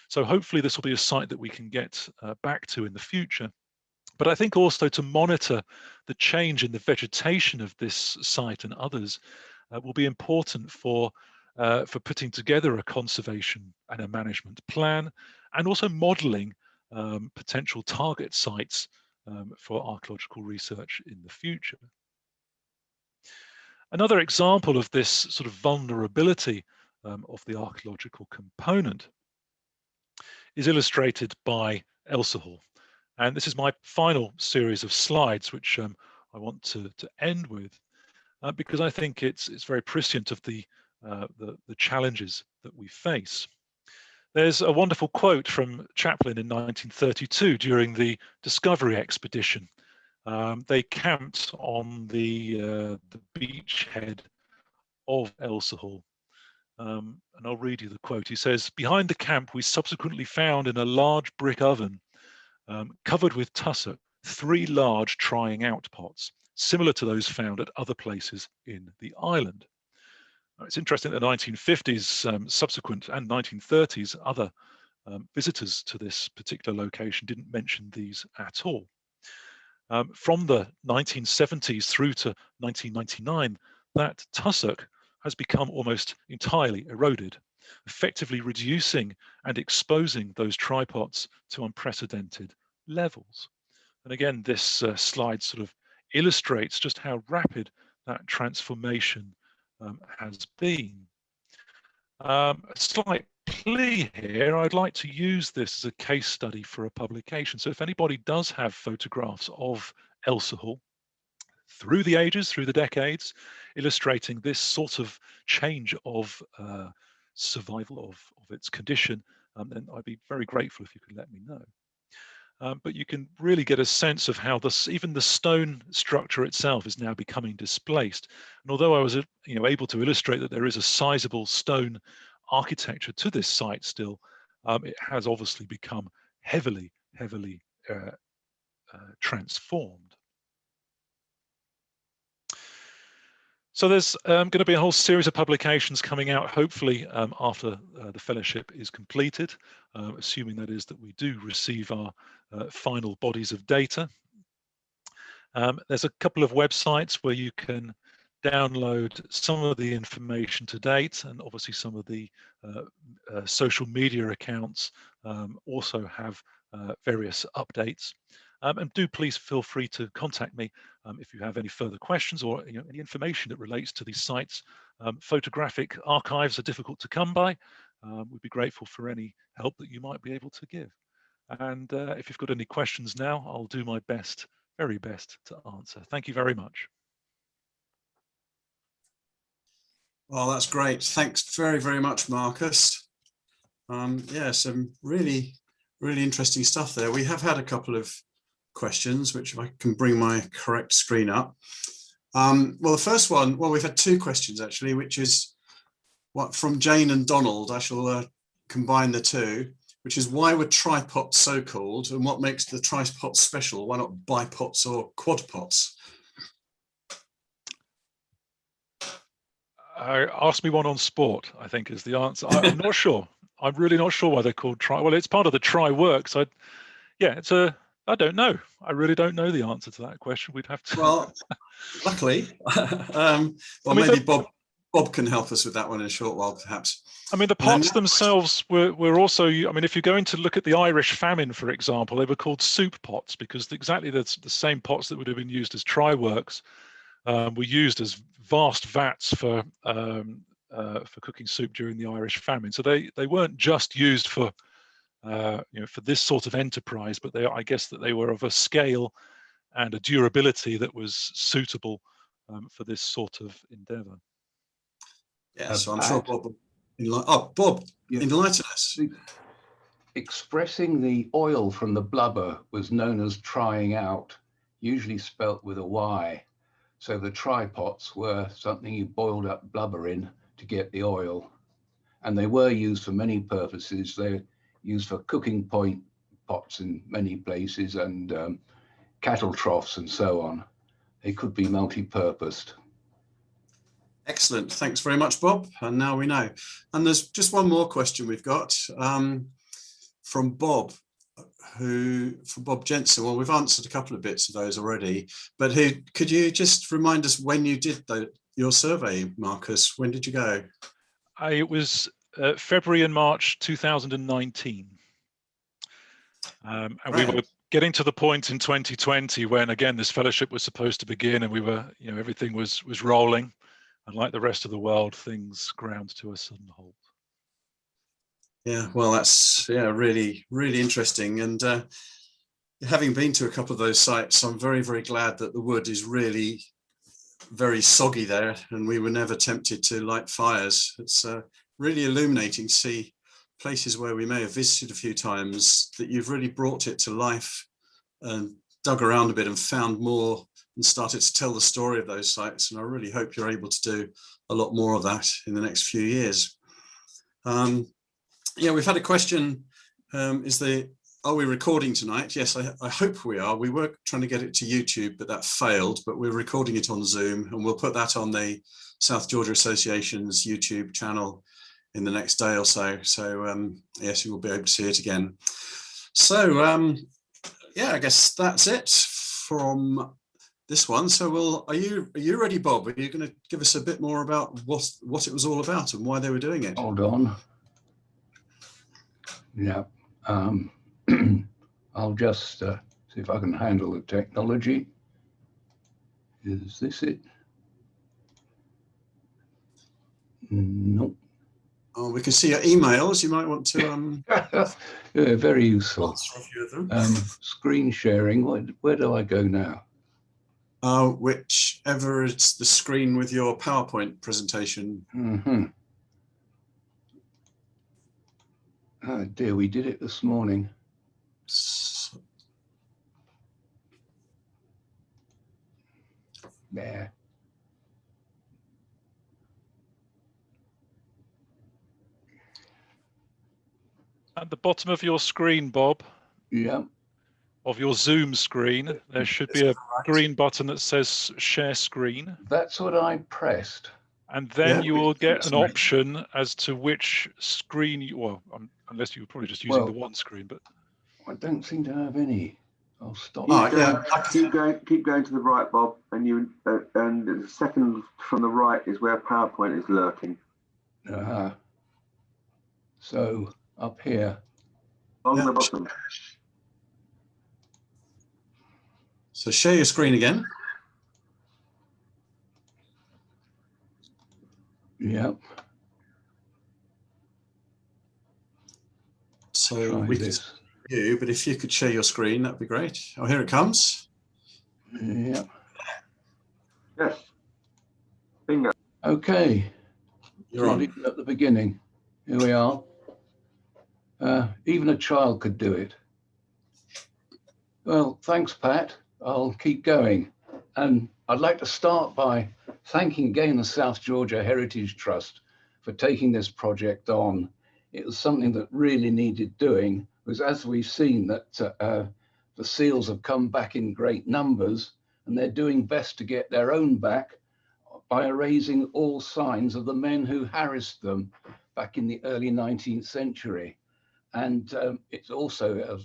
So hopefully this will be a site that we can get back to in the future. But I think also to monitor the change in the vegetation of this site and others will be important for putting together a conservation and a management plan, and also modeling potential target sites for archaeological research in the future. Another example of this sort of vulnerability of the archaeological component is illustrated by Elsahall. And this is my final series of slides, which I want to end with, because I think it's very prescient of the challenges that we face. There's a wonderful quote from Chaplin in 1932 during the Discovery expedition. They camped on the beachhead of Elsahall. And I'll read you the quote. He says, "Behind the camp, we subsequently found in a large brick oven covered with tussock 3 large trying out pots, similar to those found at other places in the island." It's interesting that the 1950s subsequent and 1930s, other visitors to this particular location didn't mention these at all. From the 1970s through to 1999, that tussock has become almost entirely eroded, effectively reducing and exposing those tripods to unprecedented levels. And again, this slide sort of illustrates just how rapid that transformation has been. A slight plea here, I'd like to use this as a case study for a publication. So if anybody does have photographs of Elsahall through the ages, through the decades, illustrating this sort of change of survival of its condition, then I'd be very grateful if you could let me know. But you can really get a sense of how even the stone structure itself is now becoming displaced. And although I was able to illustrate that there is a sizable stone architecture to this site still, it has obviously become heavily transformed. So there's going to be a whole series of publications coming out, hopefully after the fellowship is completed, assuming that is that we do receive our final bodies of data. There's a couple of websites where you can download some of the information to date, and obviously some of the social media accounts also have various updates. And do please feel free to contact me if you have any further questions or any information that relates to these sites Photographic archives are difficult to come by. We'd be grateful for any help that you might be able to give. And if you've got any questions now, I'll do my best, very best to answer. Thank you very much. Well, that's great. Thanks very, very much, Marcus. Yeah, some really, really interesting stuff there. We have had a couple of questions, which if I can bring my correct screen up. Well, the first one, well, we've had two questions actually, which is what from Jane and Donald. I shall combine the two, which is why were tripods so called, and what makes the tripods special? Why not bipods or quadpods? Ask me one on sport, I think is the answer. I'm not sure. I'm really not sure why they're called tri. Well, it's part of the tri-works. Yeah, I don't know. I really don't know the answer to that question. We'd have to. Well, luckily, well, I mean, maybe Bob can help us with that one in a short while, perhaps. I mean, the pots themselves were also, I mean, if you're going to look at the Irish famine, for example, they were called soup pots because exactly the same pots that would have been used as tri-works were used as vast vats for cooking soup during the Irish famine. So they weren't just used for for this sort of enterprise, but I guess that they were of a scale and a durability that was suitable for this sort of endeavour. Yeah, so I'm sure Bob. Bob, enlighten us. Expressing the oil from the blubber was known as trying out, usually spelt with a Y. So the tripods were something you boiled up blubber in to get the oil. And they were used for many purposes. They're used for cooking point pots in many places and cattle troughs and so on. They could be multi-purposed. Excellent. Thanks very much, Bob. And now we know. And there's just one more question we've got from Bob, from Bob Jensen. Well, we've answered a couple of bits of those already, but could you just remind us when you did your survey, Marcus? When did you go? It was February and March 2019. And we were getting to the point in 2020 when, again, this fellowship was supposed to begin and we were, everything was rolling. And like the rest of the world, things ground to a sudden halt. Yeah, well, that's really, really interesting. And having been to a couple of those sites, I'm very, very glad that the wood is really very soggy there and we were never tempted to light fires. It's really illuminating to see places where we may have visited a few times that you've really brought it to life and dug around a bit and found more and started to tell the story of those sites. And I really hope you're able to do a lot more of that in the next few years. Yeah, we've had a question. Are we recording tonight? Yes, I hope we are. We were trying to get it to YouTube, but that failed. But we're recording it on Zoom and we'll put that on the South Georgia Association's YouTube channel in the next day or so. So yes, you will be able to see it again. So yeah, I guess that's it from this one. So are you ready, Bob? Are you going to give us a bit more about what it was all about and why they were doing it? Hold on. Yeah. I'll just see if I can handle the technology. Is this it? Nope. Oh, we can see your emails. You might want to yeah, very useful. answer a few of them. Screen sharing. Where do I go now? Whichever it's the screen with your PowerPoint presentation. Mm-hmm. Oh dear, we did it this morning. There. At the bottom of your screen, Bob. Yeah. Of your Zoom screen, there should be a green button that says share screen. That's what I pressed. And then you will get an option as to which screen unless you were probably just using the one screen, but I don't seem to have any. I'll stop. Keep going to the right, Bob, and the second from the right is where PowerPoint is lurking. So up here. On the bottom. So share your screen again. Yeah. So Try we can this. see you, but if you could share your screen, that'd be great. Oh, here it comes. Yeah. Yes. Bingo. Okay. You're on. Leaving at the beginning. Here we are. Even a child could do it. Well, thanks, Pat. I'll keep going. And I'd like to start by thanking again the South Georgia Heritage Trust for taking this project on. It was something that really needed doing, because as we've seen that the seals have come back in great numbers, and they're doing best to get their own back by erasing all signs of the men who harassed them back in the early 19th century. And it's also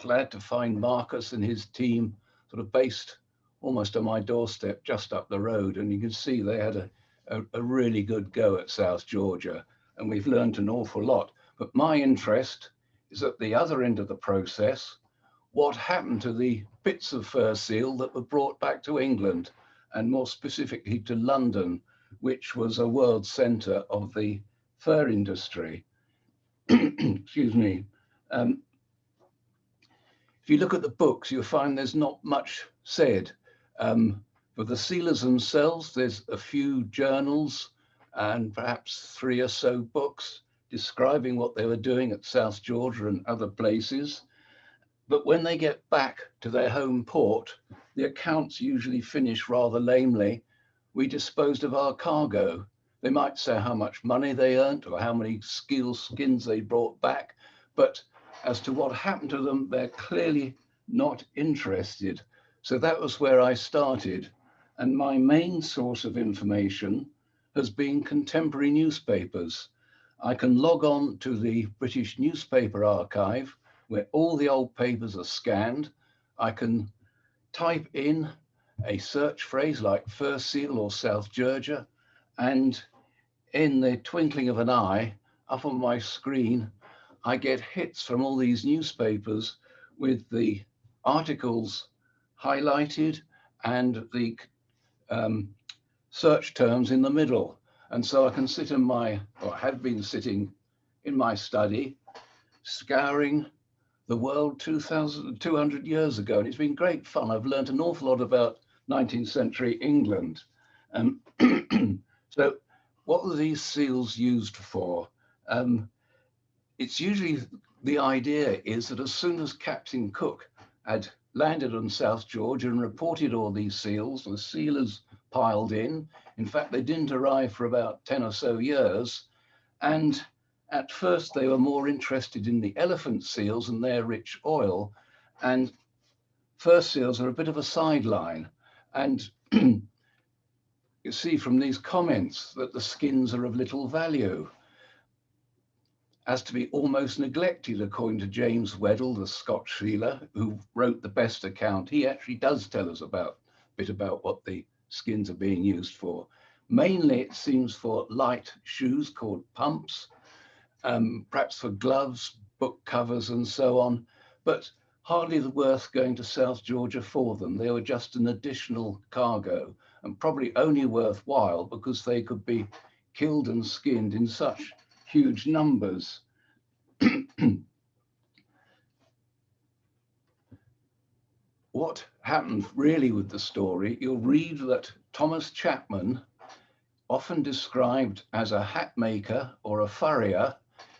glad to find Marcus and his team sort of based almost on my doorstep, just up the road. And you can see they had a really good go at South Georgia, and we've learned an awful lot. But my interest is at the other end of the process. What happened to the bits of fur seal that were brought back to England, and more specifically to London, which was a world centre of the fur industry? Excuse me. If you look at the books, you'll find there's not much said. For the sealers themselves, there's a few journals and perhaps 3 or so books describing what they were doing at South Georgia and other places. But when they get back to their home port, the accounts usually finish rather lamely. We disposed of our cargo. They might say how much money they earned or how many skins they brought back, but as to what happened to them, they're clearly not interested. So that was where I started. And my main source of information has been contemporary newspapers. I can log on to the British Newspaper Archive, where all the old papers are scanned. I can type in a search phrase like fur seal or South Georgia, and in the twinkling of an eye, up on my screen, I get hits from all these newspapers with the articles highlighted and the search terms in the middle. And so I can sit in my, or have been sitting in my study, scouring the world 200 years ago. And it's been great fun. I've learned an awful lot about 19th century England. So what were these seals used for? It's usually, the idea is that as soon as Captain Cook had landed on South Georgia and reported all these seals, the sealers piled in. In fact, they didn't arrive for about 10 or so years. And at first they were more interested in the elephant seals and their rich oil. And fur seals are a bit of a sideline. And you see from these comments that the skins are of little value, as to be almost neglected, according to James Weddell, the Scotch sealer, who wrote the best account. He actually does tell us a bit about what the skins are being used for. Mainly, it seems for light shoes called pumps, perhaps for gloves, book covers, and so on, but hardly worth going to South Georgia for them. They were just an additional cargo, and probably only worthwhile because they could be killed and skinned in such huge numbers. What happened really with the story, you'll read that Thomas Chapman, often described as a hat maker or a furrier,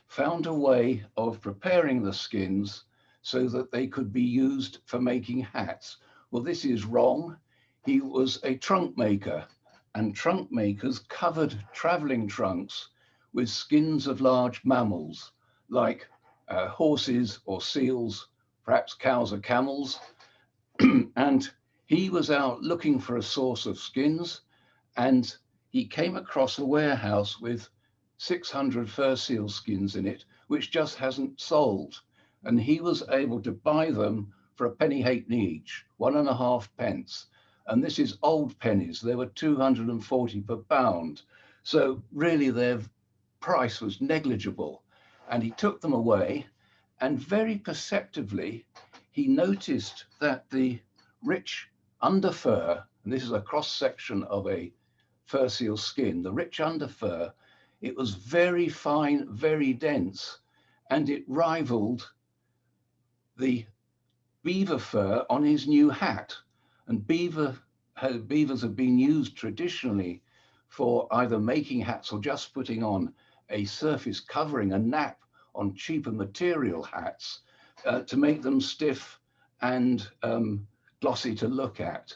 found a way of preparing the skins so that they could be used for making hats. Well, this is wrong. He was a trunk maker, and trunk makers covered traveling trunks with skins of large mammals like horses or seals, perhaps cows or camels. And he was out looking for a source of skins, and he came across a warehouse with 600 fur seal skins in it, which just hasn't sold. And he was able to buy them for a penny halfpenny each, 1.5 pence. And this is old pennies. They were 240 per pound. So really their price was negligible. And he took them away, and very perceptively, he noticed that the rich underfur, and this is a cross section of a fur seal skin, the rich underfur, it was very fine, very dense, and it rivaled the beaver fur on his new hat. And beavers have been used traditionally for either making hats or just putting on a surface covering, a nap on cheaper material hats to make them stiff and glossy to look at.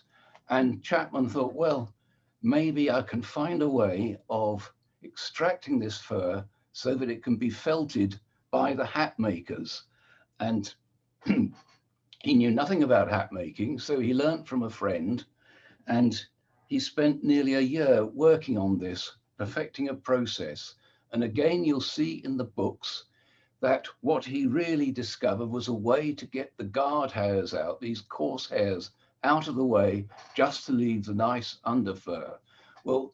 And Chapman thought, well, maybe I can find a way of extracting this fur so that it can be felted by the hat makers. And he knew nothing about hat making, so he learnt from a friend, and he spent nearly a year working on this, perfecting a process. And again, you'll see in the books that what he really discovered was a way to get the guard hairs out, these coarse hairs, out of the way, just to leave the nice underfur. Well,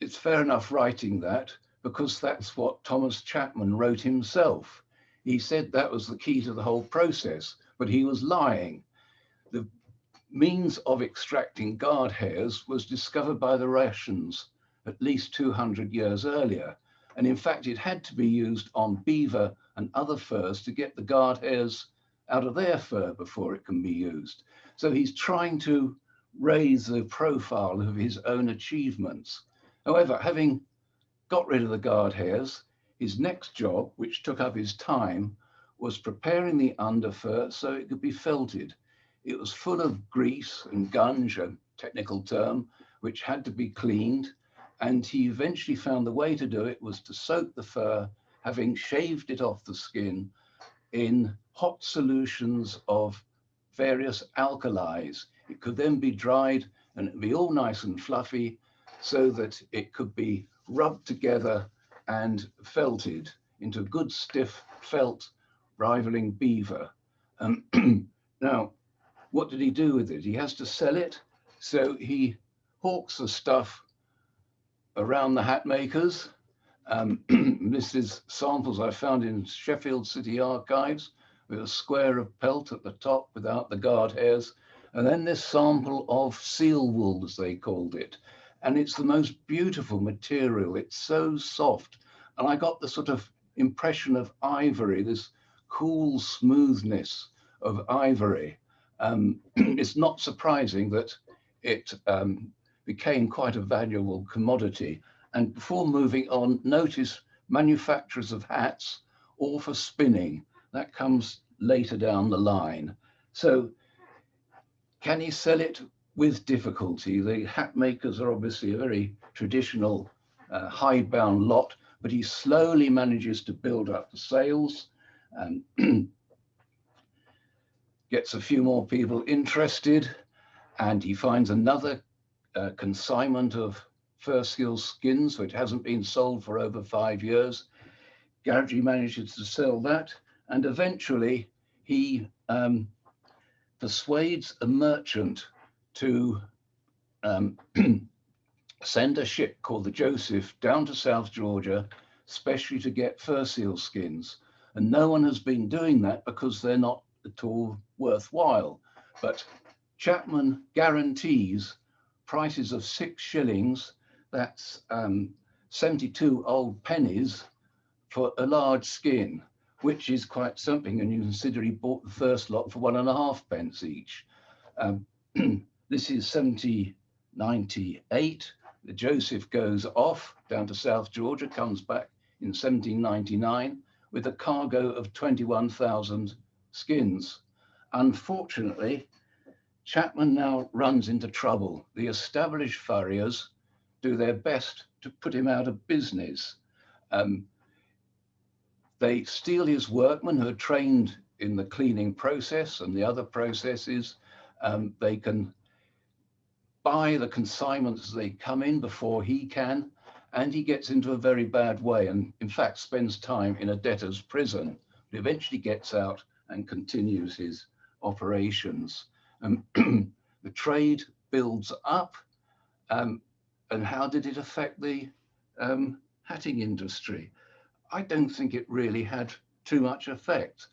it's fair enough writing that, because that's what Thomas Chapman wrote himself. He said that was the key to the whole process, but he was lying. The means of extracting guard hairs was discovered by the Russians at least 200 years earlier. And in fact, it had to be used on beaver and other furs to get the guard hairs out of their fur before it can be used. So he's trying to raise the profile of his own achievements. However, having got rid of the guard hairs, his next job, which took up his time, was preparing the underfur so it could be felted. It was full of grease and gunge, a technical term, which had to be cleaned. And he eventually found the way to do it was to soak the fur, having shaved it off the skin, in hot solutions of various alkalis. It could then be dried and it'd be all nice and fluffy so that it could be rubbed together and felted into good stiff felt rivaling beaver. Now, what did he do with it? He has to sell it. So he hawks the stuff around the hat makers. This is samples I found in Sheffield City Archives with a square of pelt at the top without the guard hairs. And then this sample of seal wool, as they called it. And it's the most beautiful material. It's so soft. And I got the sort of impression of ivory, this cool smoothness of ivory. It's not surprising that it became quite a valuable commodity. And before moving on, notice manufacturers of hats, all for spinning. That comes later down the line. So can he sell it? With difficulty. The hat makers are obviously a very traditional hidebound lot, but he slowly manages to build up the sales and gets a few more people interested, and he finds another consignment of fur seal skins, which hasn't been sold for over 5 years. Garrity manages to sell that, and eventually he persuades a merchant to send a ship called the Joseph down to South Georgia, especially to get fur seal skins. And no one has been doing that because they're not at all worthwhile. But Chapman guarantees prices of 6 shillings, that's 72 old pennies for a large skin, which is quite something. And you consider he bought the first lot for 1.5 pence each. This is 1798. The Joseph goes off down to South Georgia, comes back in 1799 with a cargo of 21,000 skins. Unfortunately, Chapman now runs into trouble. The established furriers do their best to put him out of business. They steal his workmen who are trained in the cleaning process and the other processes. They can buy the consignments as they come in before he can, and he gets into a very bad way and in fact spends time in a debtor's prison, but eventually gets out and continues his operations. The trade builds up, and how did it affect the hatting industry? I don't think it really had too much effect,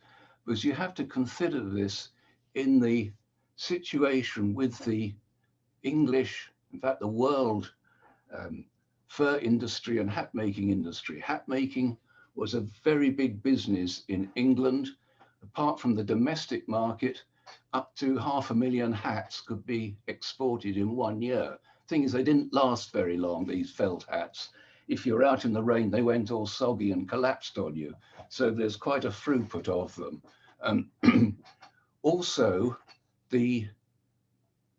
because you have to consider this in the situation with the English, in fact, the world fur industry and hat making industry. Hat making was a very big business in England. Apart from the domestic market, up to 500,000 hats could be exported in 1 year. Thing is, they didn't last very long, these felt hats. If you're out in the rain, they went all soggy and collapsed on you. So there's quite a throughput of them. Also, the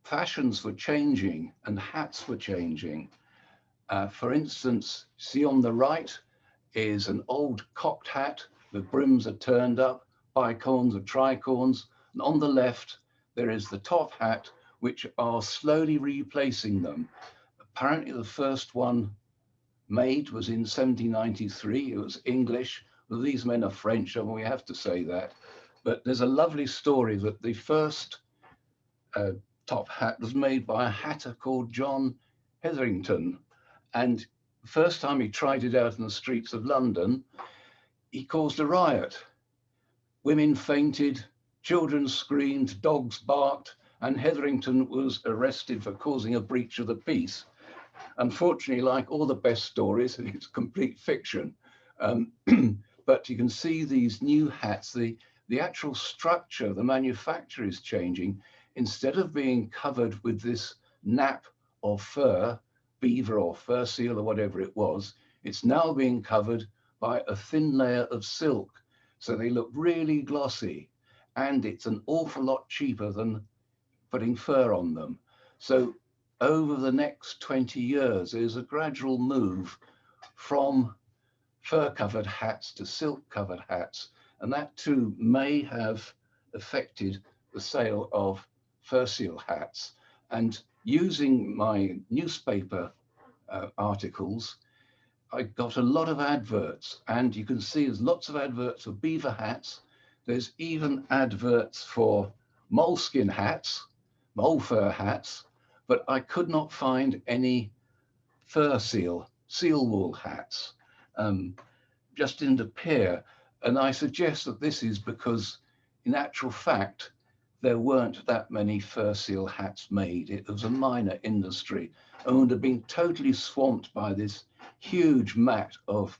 fashions were changing and hats were changing. For instance, see on the right is an old cocked hat. The brims are turned up, bicorns or tricorns. And on the left, there is the top hat, which are slowly replacing them. Apparently the first one made was in 1793. It was English. Well, these men are French, and we have to say that. But there's a lovely story that the first top hat was made by a hatter called John Hetherington. And the first time he tried it out in the streets of London, he caused a riot. Women fainted, children screamed, dogs barked, and Hetherington was arrested for causing a breach of the peace. Unfortunately, like all the best stories, it's complete fiction. But you can see these new hats, the actual structure, the manufacture is changing. Instead of being covered with this nap of fur, beaver or fur seal or whatever it was, it's now being covered by a thin layer of silk. So they look really glossy, and it's an awful lot cheaper than putting fur on them. So over the next 20 years, there's a gradual move from fur-covered hats to silk-covered hats, and that too may have affected the sale of fur seal hats. And using my newspaper articles, I got a lot of adverts, and you can see there's lots of adverts for beaver hats. There's even adverts for moleskin hats, mole fur hats, but I could not find any fur seal wool hats. Just didn't appear. And I suggest that this is because, in actual fact, there weren't that many fur seal hats made. It was a minor industry and would have been totally swamped by this huge mat of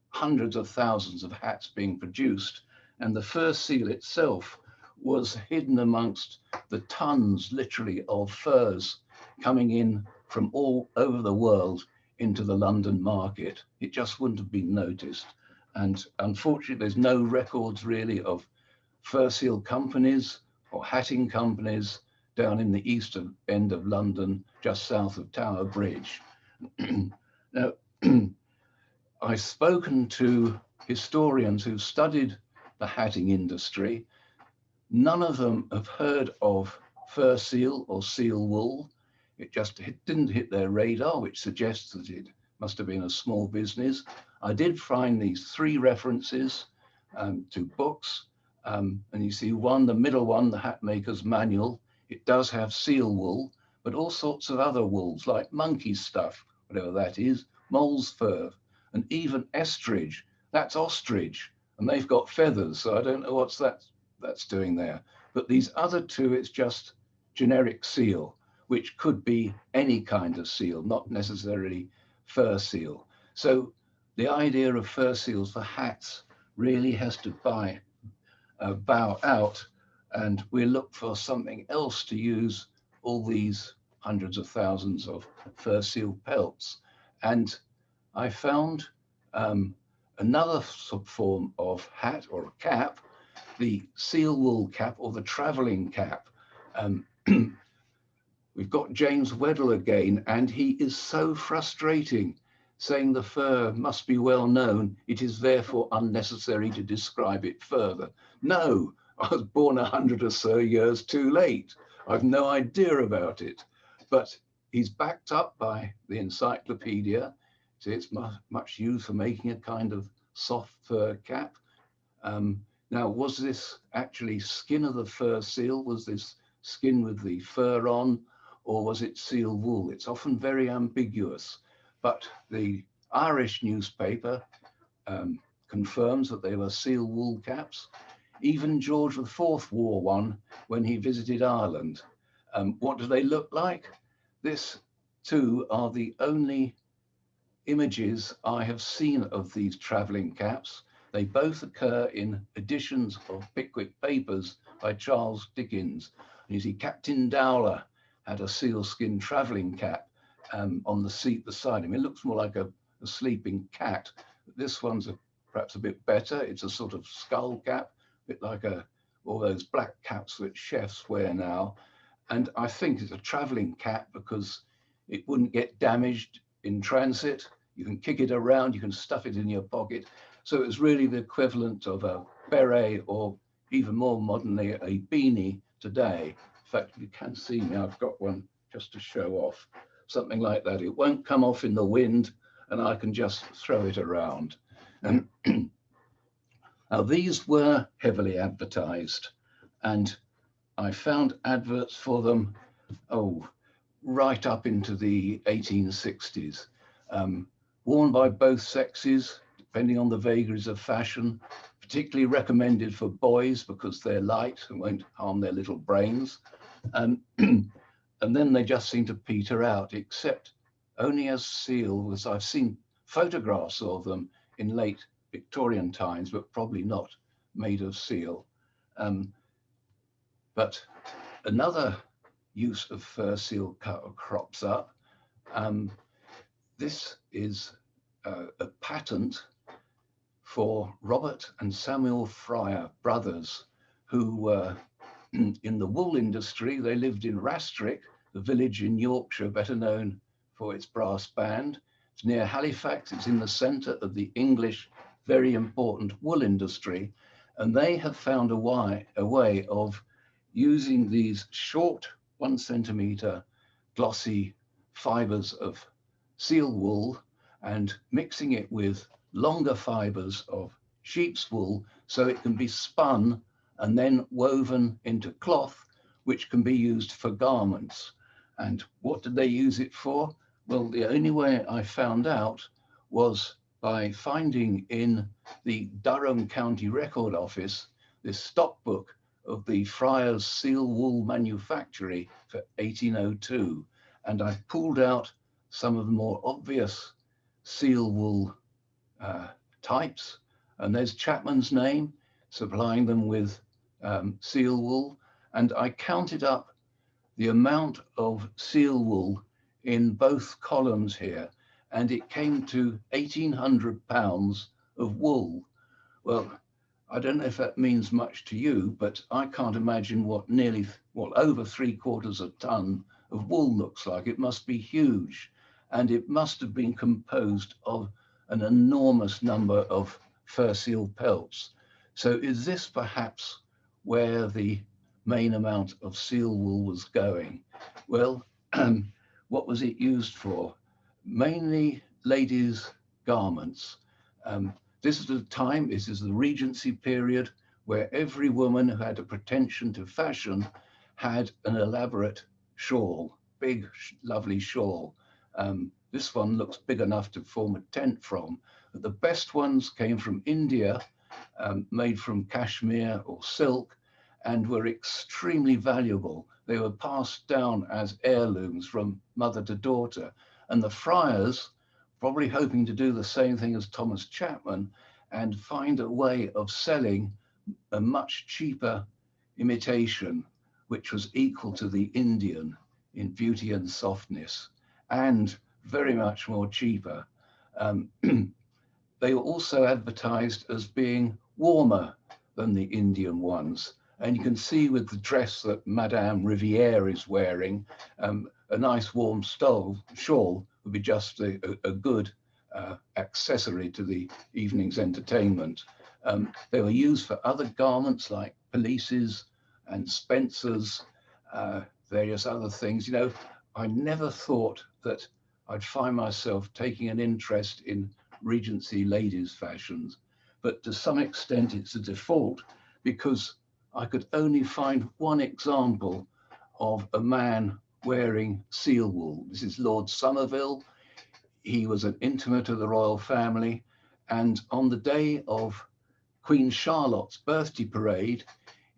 hundreds of thousands of hats being produced. And the fur seal itself was hidden amongst the tons, literally, of furs coming in from all over the world into the London market. It just wouldn't have been noticed. And unfortunately, there's no records really of fur seal companies or hatting companies down in the eastern end of London, just south of Tower Bridge. Now, I've spoken to historians who studied the hatting industry. None of them have heard of fur seal or seal wool. It just didn't hit their radar, which suggests that it must have been a small business. I did find these 3 references to books. And you see one, the middle one, the Hat Maker's Manual. It does have seal wool, but all sorts of other wools like monkey stuff, whatever that is, mole's fur, and even estrich. That's ostrich, and they've got feathers, so I don't know what's that's doing there. But these other 2, it's just generic seal, which could be any kind of seal, not necessarily fur seal. So the idea of fur seals for hats really has to bow out, and we look for something else to use all these hundreds of thousands of fur seal pelts. And I found another form of hat or a cap, the seal wool cap or the traveling cap. We've got James Weddell again, and he is so frustrating, saying the fur must be well known. It is therefore unnecessary to describe it further. No, I was born 100 or so years too late. I've no idea about it, but he's backed up by the encyclopedia. So it's much used for making a kind of soft fur cap. Now, was this actually skin of the fur seal? Was this skin with the fur on, or was it seal wool? It's often very ambiguous, but the Irish newspaper confirms that they were seal wool caps. Even George IV wore one when he visited Ireland. What do they look like? This two are the only images I have seen of these travelling caps. They both occur in editions of Pickwick Papers by Charles Dickens. And you see Captain Dowler had a sealskin travelling cap on the seat beside him. It looks more like a sleeping cat. This one's perhaps a bit better. It's a sort of skull cap, a bit like all those black caps that chefs wear now. And I think it's a travelling cap because it wouldn't get damaged in transit. You can kick it around, you can stuff it in your pocket. So it's really the equivalent of a beret, or even more modernly, a beanie today. In fact, you can see me, I've got one just to show off, something like that. It won't come off in the wind and I can just throw it around. Now, these were heavily advertised, and I found adverts for them, right up into the 1860s. Worn by both sexes, depending on the vagaries of fashion, particularly recommended for boys because they're light and won't harm their little brains. And then they just seem to peter out, except only as seal, as I've seen photographs of them in late Victorian times, but probably not made of seal. But another use of fur seal crops up. This is a patent for Robert and Samuel Fryer, brothers, who were in the wool industry. They lived in Rastrick, the village in Yorkshire, better known for its brass band. It's near Halifax. It's in the centre of the English, very important wool industry. And they have found a way of using these short 1 centimetre glossy fibres of seal wool and mixing it with longer fibres of sheep's wool so it can be spun and then woven into cloth, which can be used for garments. And what did they use it for? Well, the only way I found out was by finding in the Durham County Record Office this stock book of the Friars seal wool manufactory for 1802. And I pulled out some of the more obvious seal wool types. And there's Chapman's name, supplying them with seal wool. And I counted up the amount of seal wool in both columns here, and it came to 1,800 pounds of wool. Well, I don't know if that means much to you, but I can't imagine what over 3/4 ton of wool looks like. It must be huge, and it must have been composed of an enormous number of fur seal pelts. So is this perhaps where the main amount of seal wool was going? Well, what was it used for? Mainly ladies' garments. This is the Regency period, where every woman who had a pretension to fashion had an elaborate shawl, big, lovely shawl. This one looks big enough to form a tent from. But the best ones came from India, made from cashmere or silk, and were extremely valuable. They were passed down as heirlooms from mother to daughter. And the friars, probably hoping to do the same thing as Thomas Chapman and find a way of selling a much cheaper imitation, which was equal to the Indian in beauty and softness, and very much more cheaper. They were also advertised as being warmer than the Indian ones. And you can see with the dress that Madame Riviere is wearing, a nice warm shawl would be just a good accessory to the evening's entertainment. They were used for other garments like pelisses and spencers, various other things. You know, I never thought that I'd find myself taking an interest in Regency ladies' fashions, but to some extent it's a default, because I could only find one example of a man wearing seal wool. This is Lord Somerville. He was an intimate of the royal family, and on the day of Queen Charlotte's birthday parade,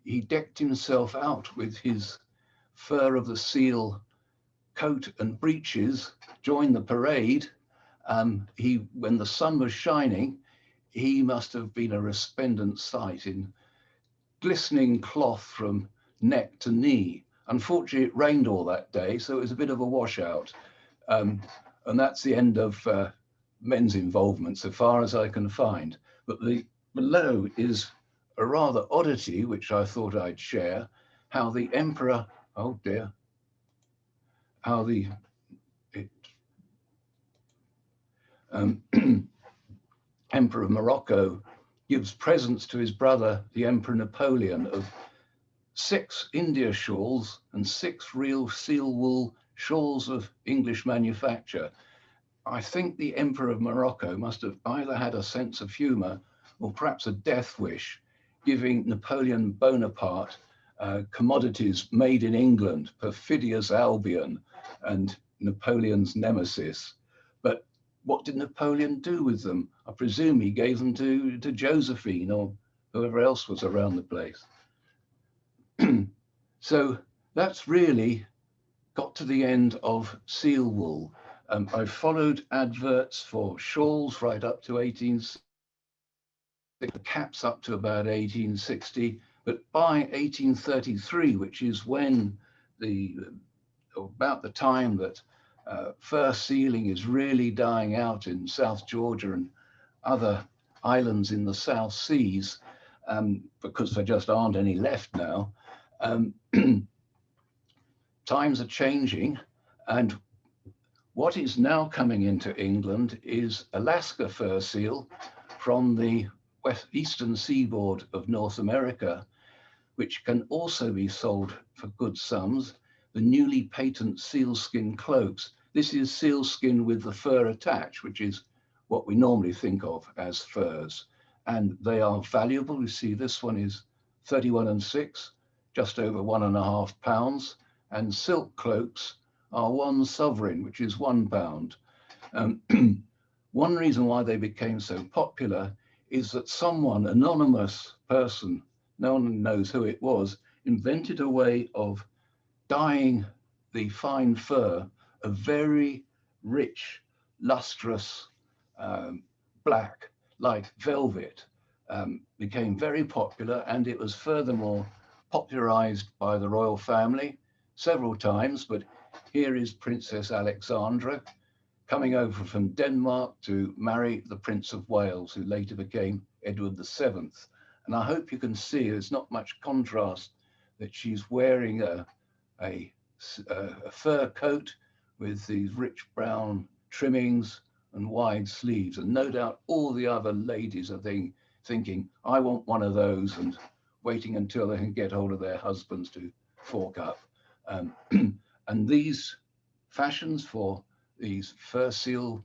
he decked himself out with his fur of the seal coat and breeches joined the parade. When the sun was shining, he must have been a resplendent sight in glistening cloth from neck to knee. Unfortunately, it rained all that day, so it was a bit of a washout. And that's the end of men's involvement, so far as I can find. But below is a rather oddity, which I thought I'd share, how the emperor, oh dear, how the Emperor of Morocco gives presents to his brother, the Emperor Napoleon, of 6 India shawls and 6 real seal wool shawls of English manufacture. I think the Emperor of Morocco must have either had a sense of humor or perhaps a death wish, giving Napoleon Bonaparte commodities made in England, perfidious Albion and Napoleon's nemesis. But what did Napoleon do with them? I presume he gave them to Josephine or whoever else was around the place. So that's really got to the end of seal wool. I followed adverts for shawls right up to 1860, the caps up to about 1860, but by 1833, which is when about the time that fur sealing is really dying out in South Georgia and other islands in the South Seas, because there just aren't any left now. Times are changing, and what is now coming into England is Alaska fur seal from the eastern seaboard of North America, which can also be sold for good sums. The newly patent sealskin cloaks. This is sealskin with the fur attached, which is what we normally think of as furs. And they are valuable. You see, this one is 31 6, just over 1.5 pounds. And silk cloaks are 1 sovereign, which is £1. One reason why they became so popular is that someone, anonymous person, no one knows who it was, invented a way of dyeing the fine fur a very rich, lustrous black, like velvet. Became very popular, and it was furthermore popularized by the royal family several times. But here is Princess Alexandra coming over from Denmark to marry the Prince of Wales, who later became Edward VII. And I hope you can see there's not much contrast that she's wearing a fur coat with these rich brown trimmings and wide sleeves. And no doubt all the other ladies are thinking, I want one of those, and waiting until they can get hold of their husbands to fork up. And these fashions for these fur seal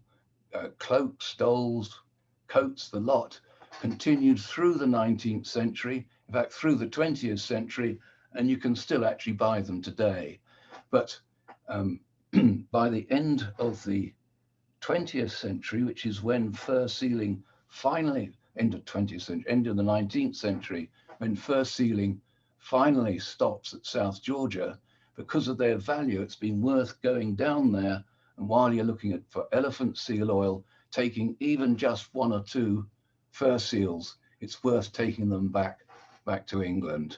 cloaks, stoles, coats, the lot, continued through the 19th century, in fact, through the 20th century, and you can still actually buy them today. But by the end of the 20th century, which is when fur sealing finally, end of 20th century, end of the 19th century, when fur sealing finally stops at South Georgia, because of their value, it's been worth going down there. And while you're looking for elephant seal oil, taking even just 1 or 2 fur seals, it's worth taking them back to England.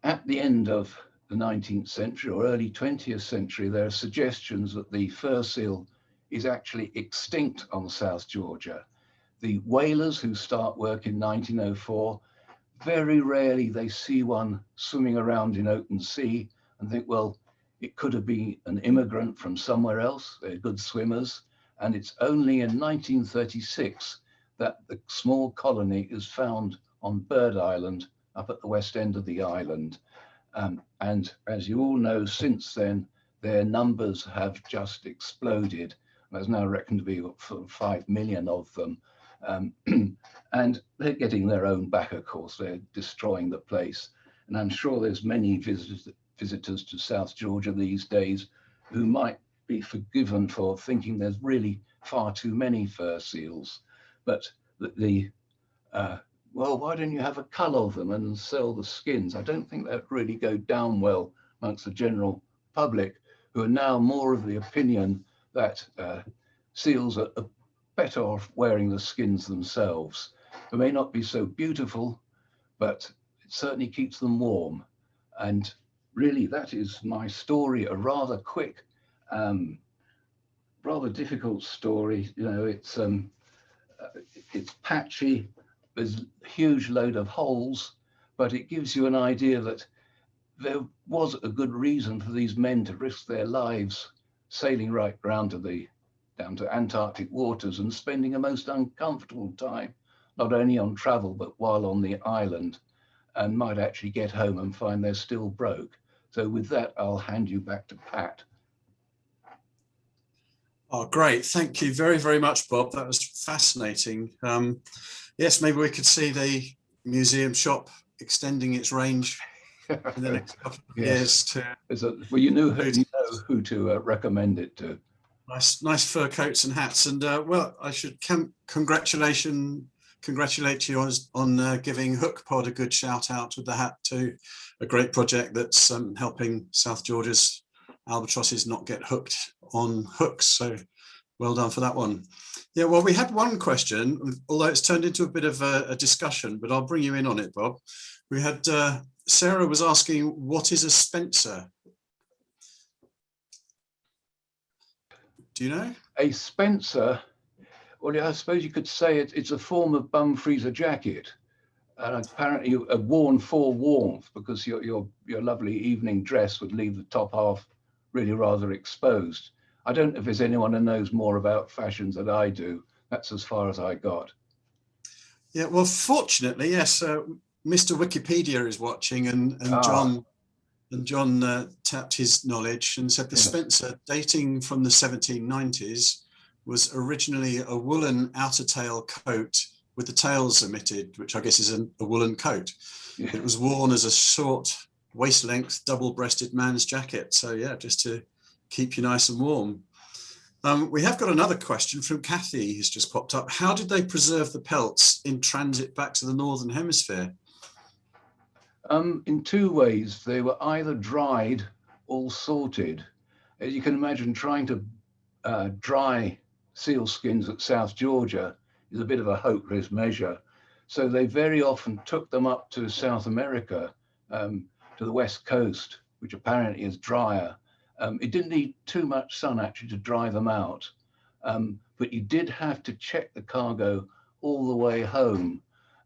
At the end of the 19th century or early 20th century, there are suggestions that the fur seal is actually extinct on South Georgia. The whalers who start work in 1904, very rarely they see one swimming around in open sea and think, well, it could have been an immigrant from somewhere else. They're good swimmers. And it's only in 1936 that the small colony is found on Bird Island, up at the west end of the island. And as you all know, since then, their numbers have just exploded. There's now reckoned to be 5 million of them. And they're getting their own back, of course. They're destroying the place. And I'm sure there's many visitors to South Georgia these days who might be forgiven for thinking there's really far too many fur seals. But well, why don't you have a cull of them and sell the skins? I don't think that would really go down well amongst the general public who are now more of the opinion that seals are better off wearing the skins themselves. They may not be so beautiful, but it certainly keeps them warm. And really, that is my story, a rather quick, rather difficult story. You know, it's patchy, there's a huge load of holes, but it gives you an idea that there was a good reason for these men to risk their lives sailing right round to down to Antarctic waters and spending a most uncomfortable time, not only on travel, but while on the island, and might actually get home and find they're still broke. So with that, I'll hand you back to Pat. Oh, great. Thank you very, very much, Bob. That was fascinating. Yes, maybe we could see the museum shop extending its range in the next couple of years. Well, you know who to recommend it to. Nice fur coats and hats. And well, I should congratulate you on giving HookPod a good shout out with the hat too. A great project that's helping South Georgia's albatrosses not get hooked on hooks. So well done for that one. Yeah, well, we had one question, although it's turned into a bit of a discussion, but I'll bring you in on it, Bob. We had Sarah was asking, what is a Spencer? Do you know? A Spencer, well, I suppose you could say it's a form of bum freezer jacket. And apparently worn for warmth, because your lovely evening dress would leave the top half really rather exposed. I don't know if there's anyone who knows more about fashions than I do. That's as far as I got. Yeah, well, fortunately, yes, Mr. Wikipedia is watching, and John tapped his knowledge and said the Spencer, dating from the 1790s, was originally a woolen outer tail coat with the tails omitted, which I guess is a woolen coat. Yeah. It was worn as a short waist-length, double-breasted man's jacket. So yeah, just to keep you nice and warm. We have got another question from Kathy, who's just popped up. How did they preserve the pelts in transit back to the Northern Hemisphere? In two ways. They were either dried or salted. As you can imagine, trying to dry seal skins at South Georgia is a bit of a hopeless measure. So they very often took them up to South America, to the West Coast, which apparently is drier. It didn't need too much sun actually to dry them out, but you did have to check the cargo all the way home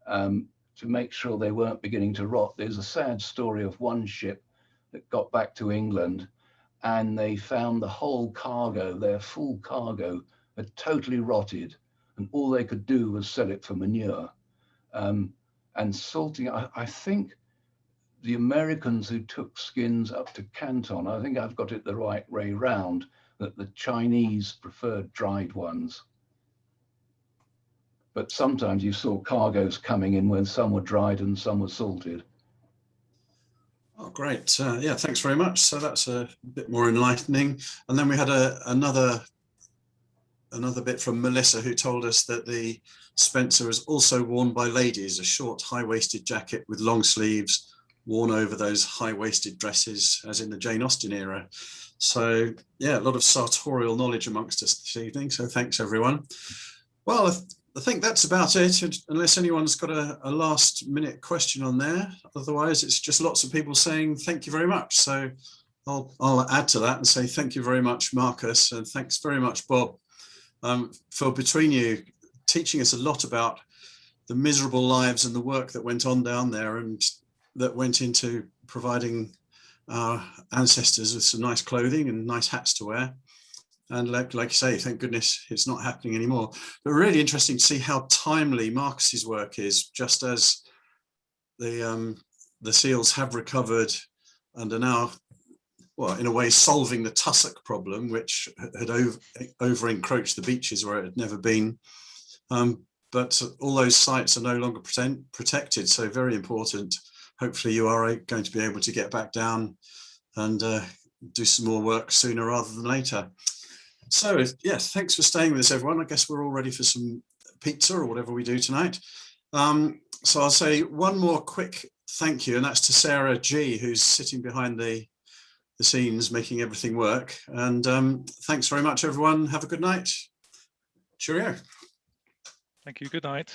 to make sure they weren't beginning to rot. There's a sad story of one ship that got back to England and they found the whole cargo, their full cargo, had totally rotted, and all they could do was sell it for manure. And salting, I think the Americans who took skins up to Canton, I think I've got it the right way round, that the Chinese preferred dried ones. But sometimes you saw cargoes coming in when some were dried and some were salted. Oh, great. Yeah, thanks very much. So that's a bit more enlightening. And then we had another bit from Melissa, who told us that the Spencer is also worn by ladies, a short high-waisted jacket with long sleeves worn over those high-waisted dresses as in the Jane Austen era. So yeah, a lot of sartorial knowledge amongst us this evening. So thanks everyone. Well, I think that's about it, unless anyone's got a last minute question on there. Otherwise, it's just lots of people saying thank you very much. So I'll add to that and say thank you very much, Marcus, and thanks very much, Bob, for between you teaching us a lot about the miserable lives and the work that went on down there and that went into providing our ancestors with some nice clothing and nice hats to wear. And like you say, thank goodness it's not happening anymore. But really interesting to see how timely Marcus's work is, just as the seals have recovered and are now, well, in a way, solving the tussock problem, which had over encroached the beaches where it had never been. But all those sites are no longer protected, so very important. Hopefully you are going to be able to get back down and do some more work sooner rather than later. So yes, thanks for staying with us, everyone. I guess we're all ready for some pizza or whatever we do tonight. So I'll say one more quick thank you, and that's to Sarah G, who's sitting behind the the scenes, making everything work. And thanks very much, everyone. Have a good night. Cheerio. Thank you. Good night.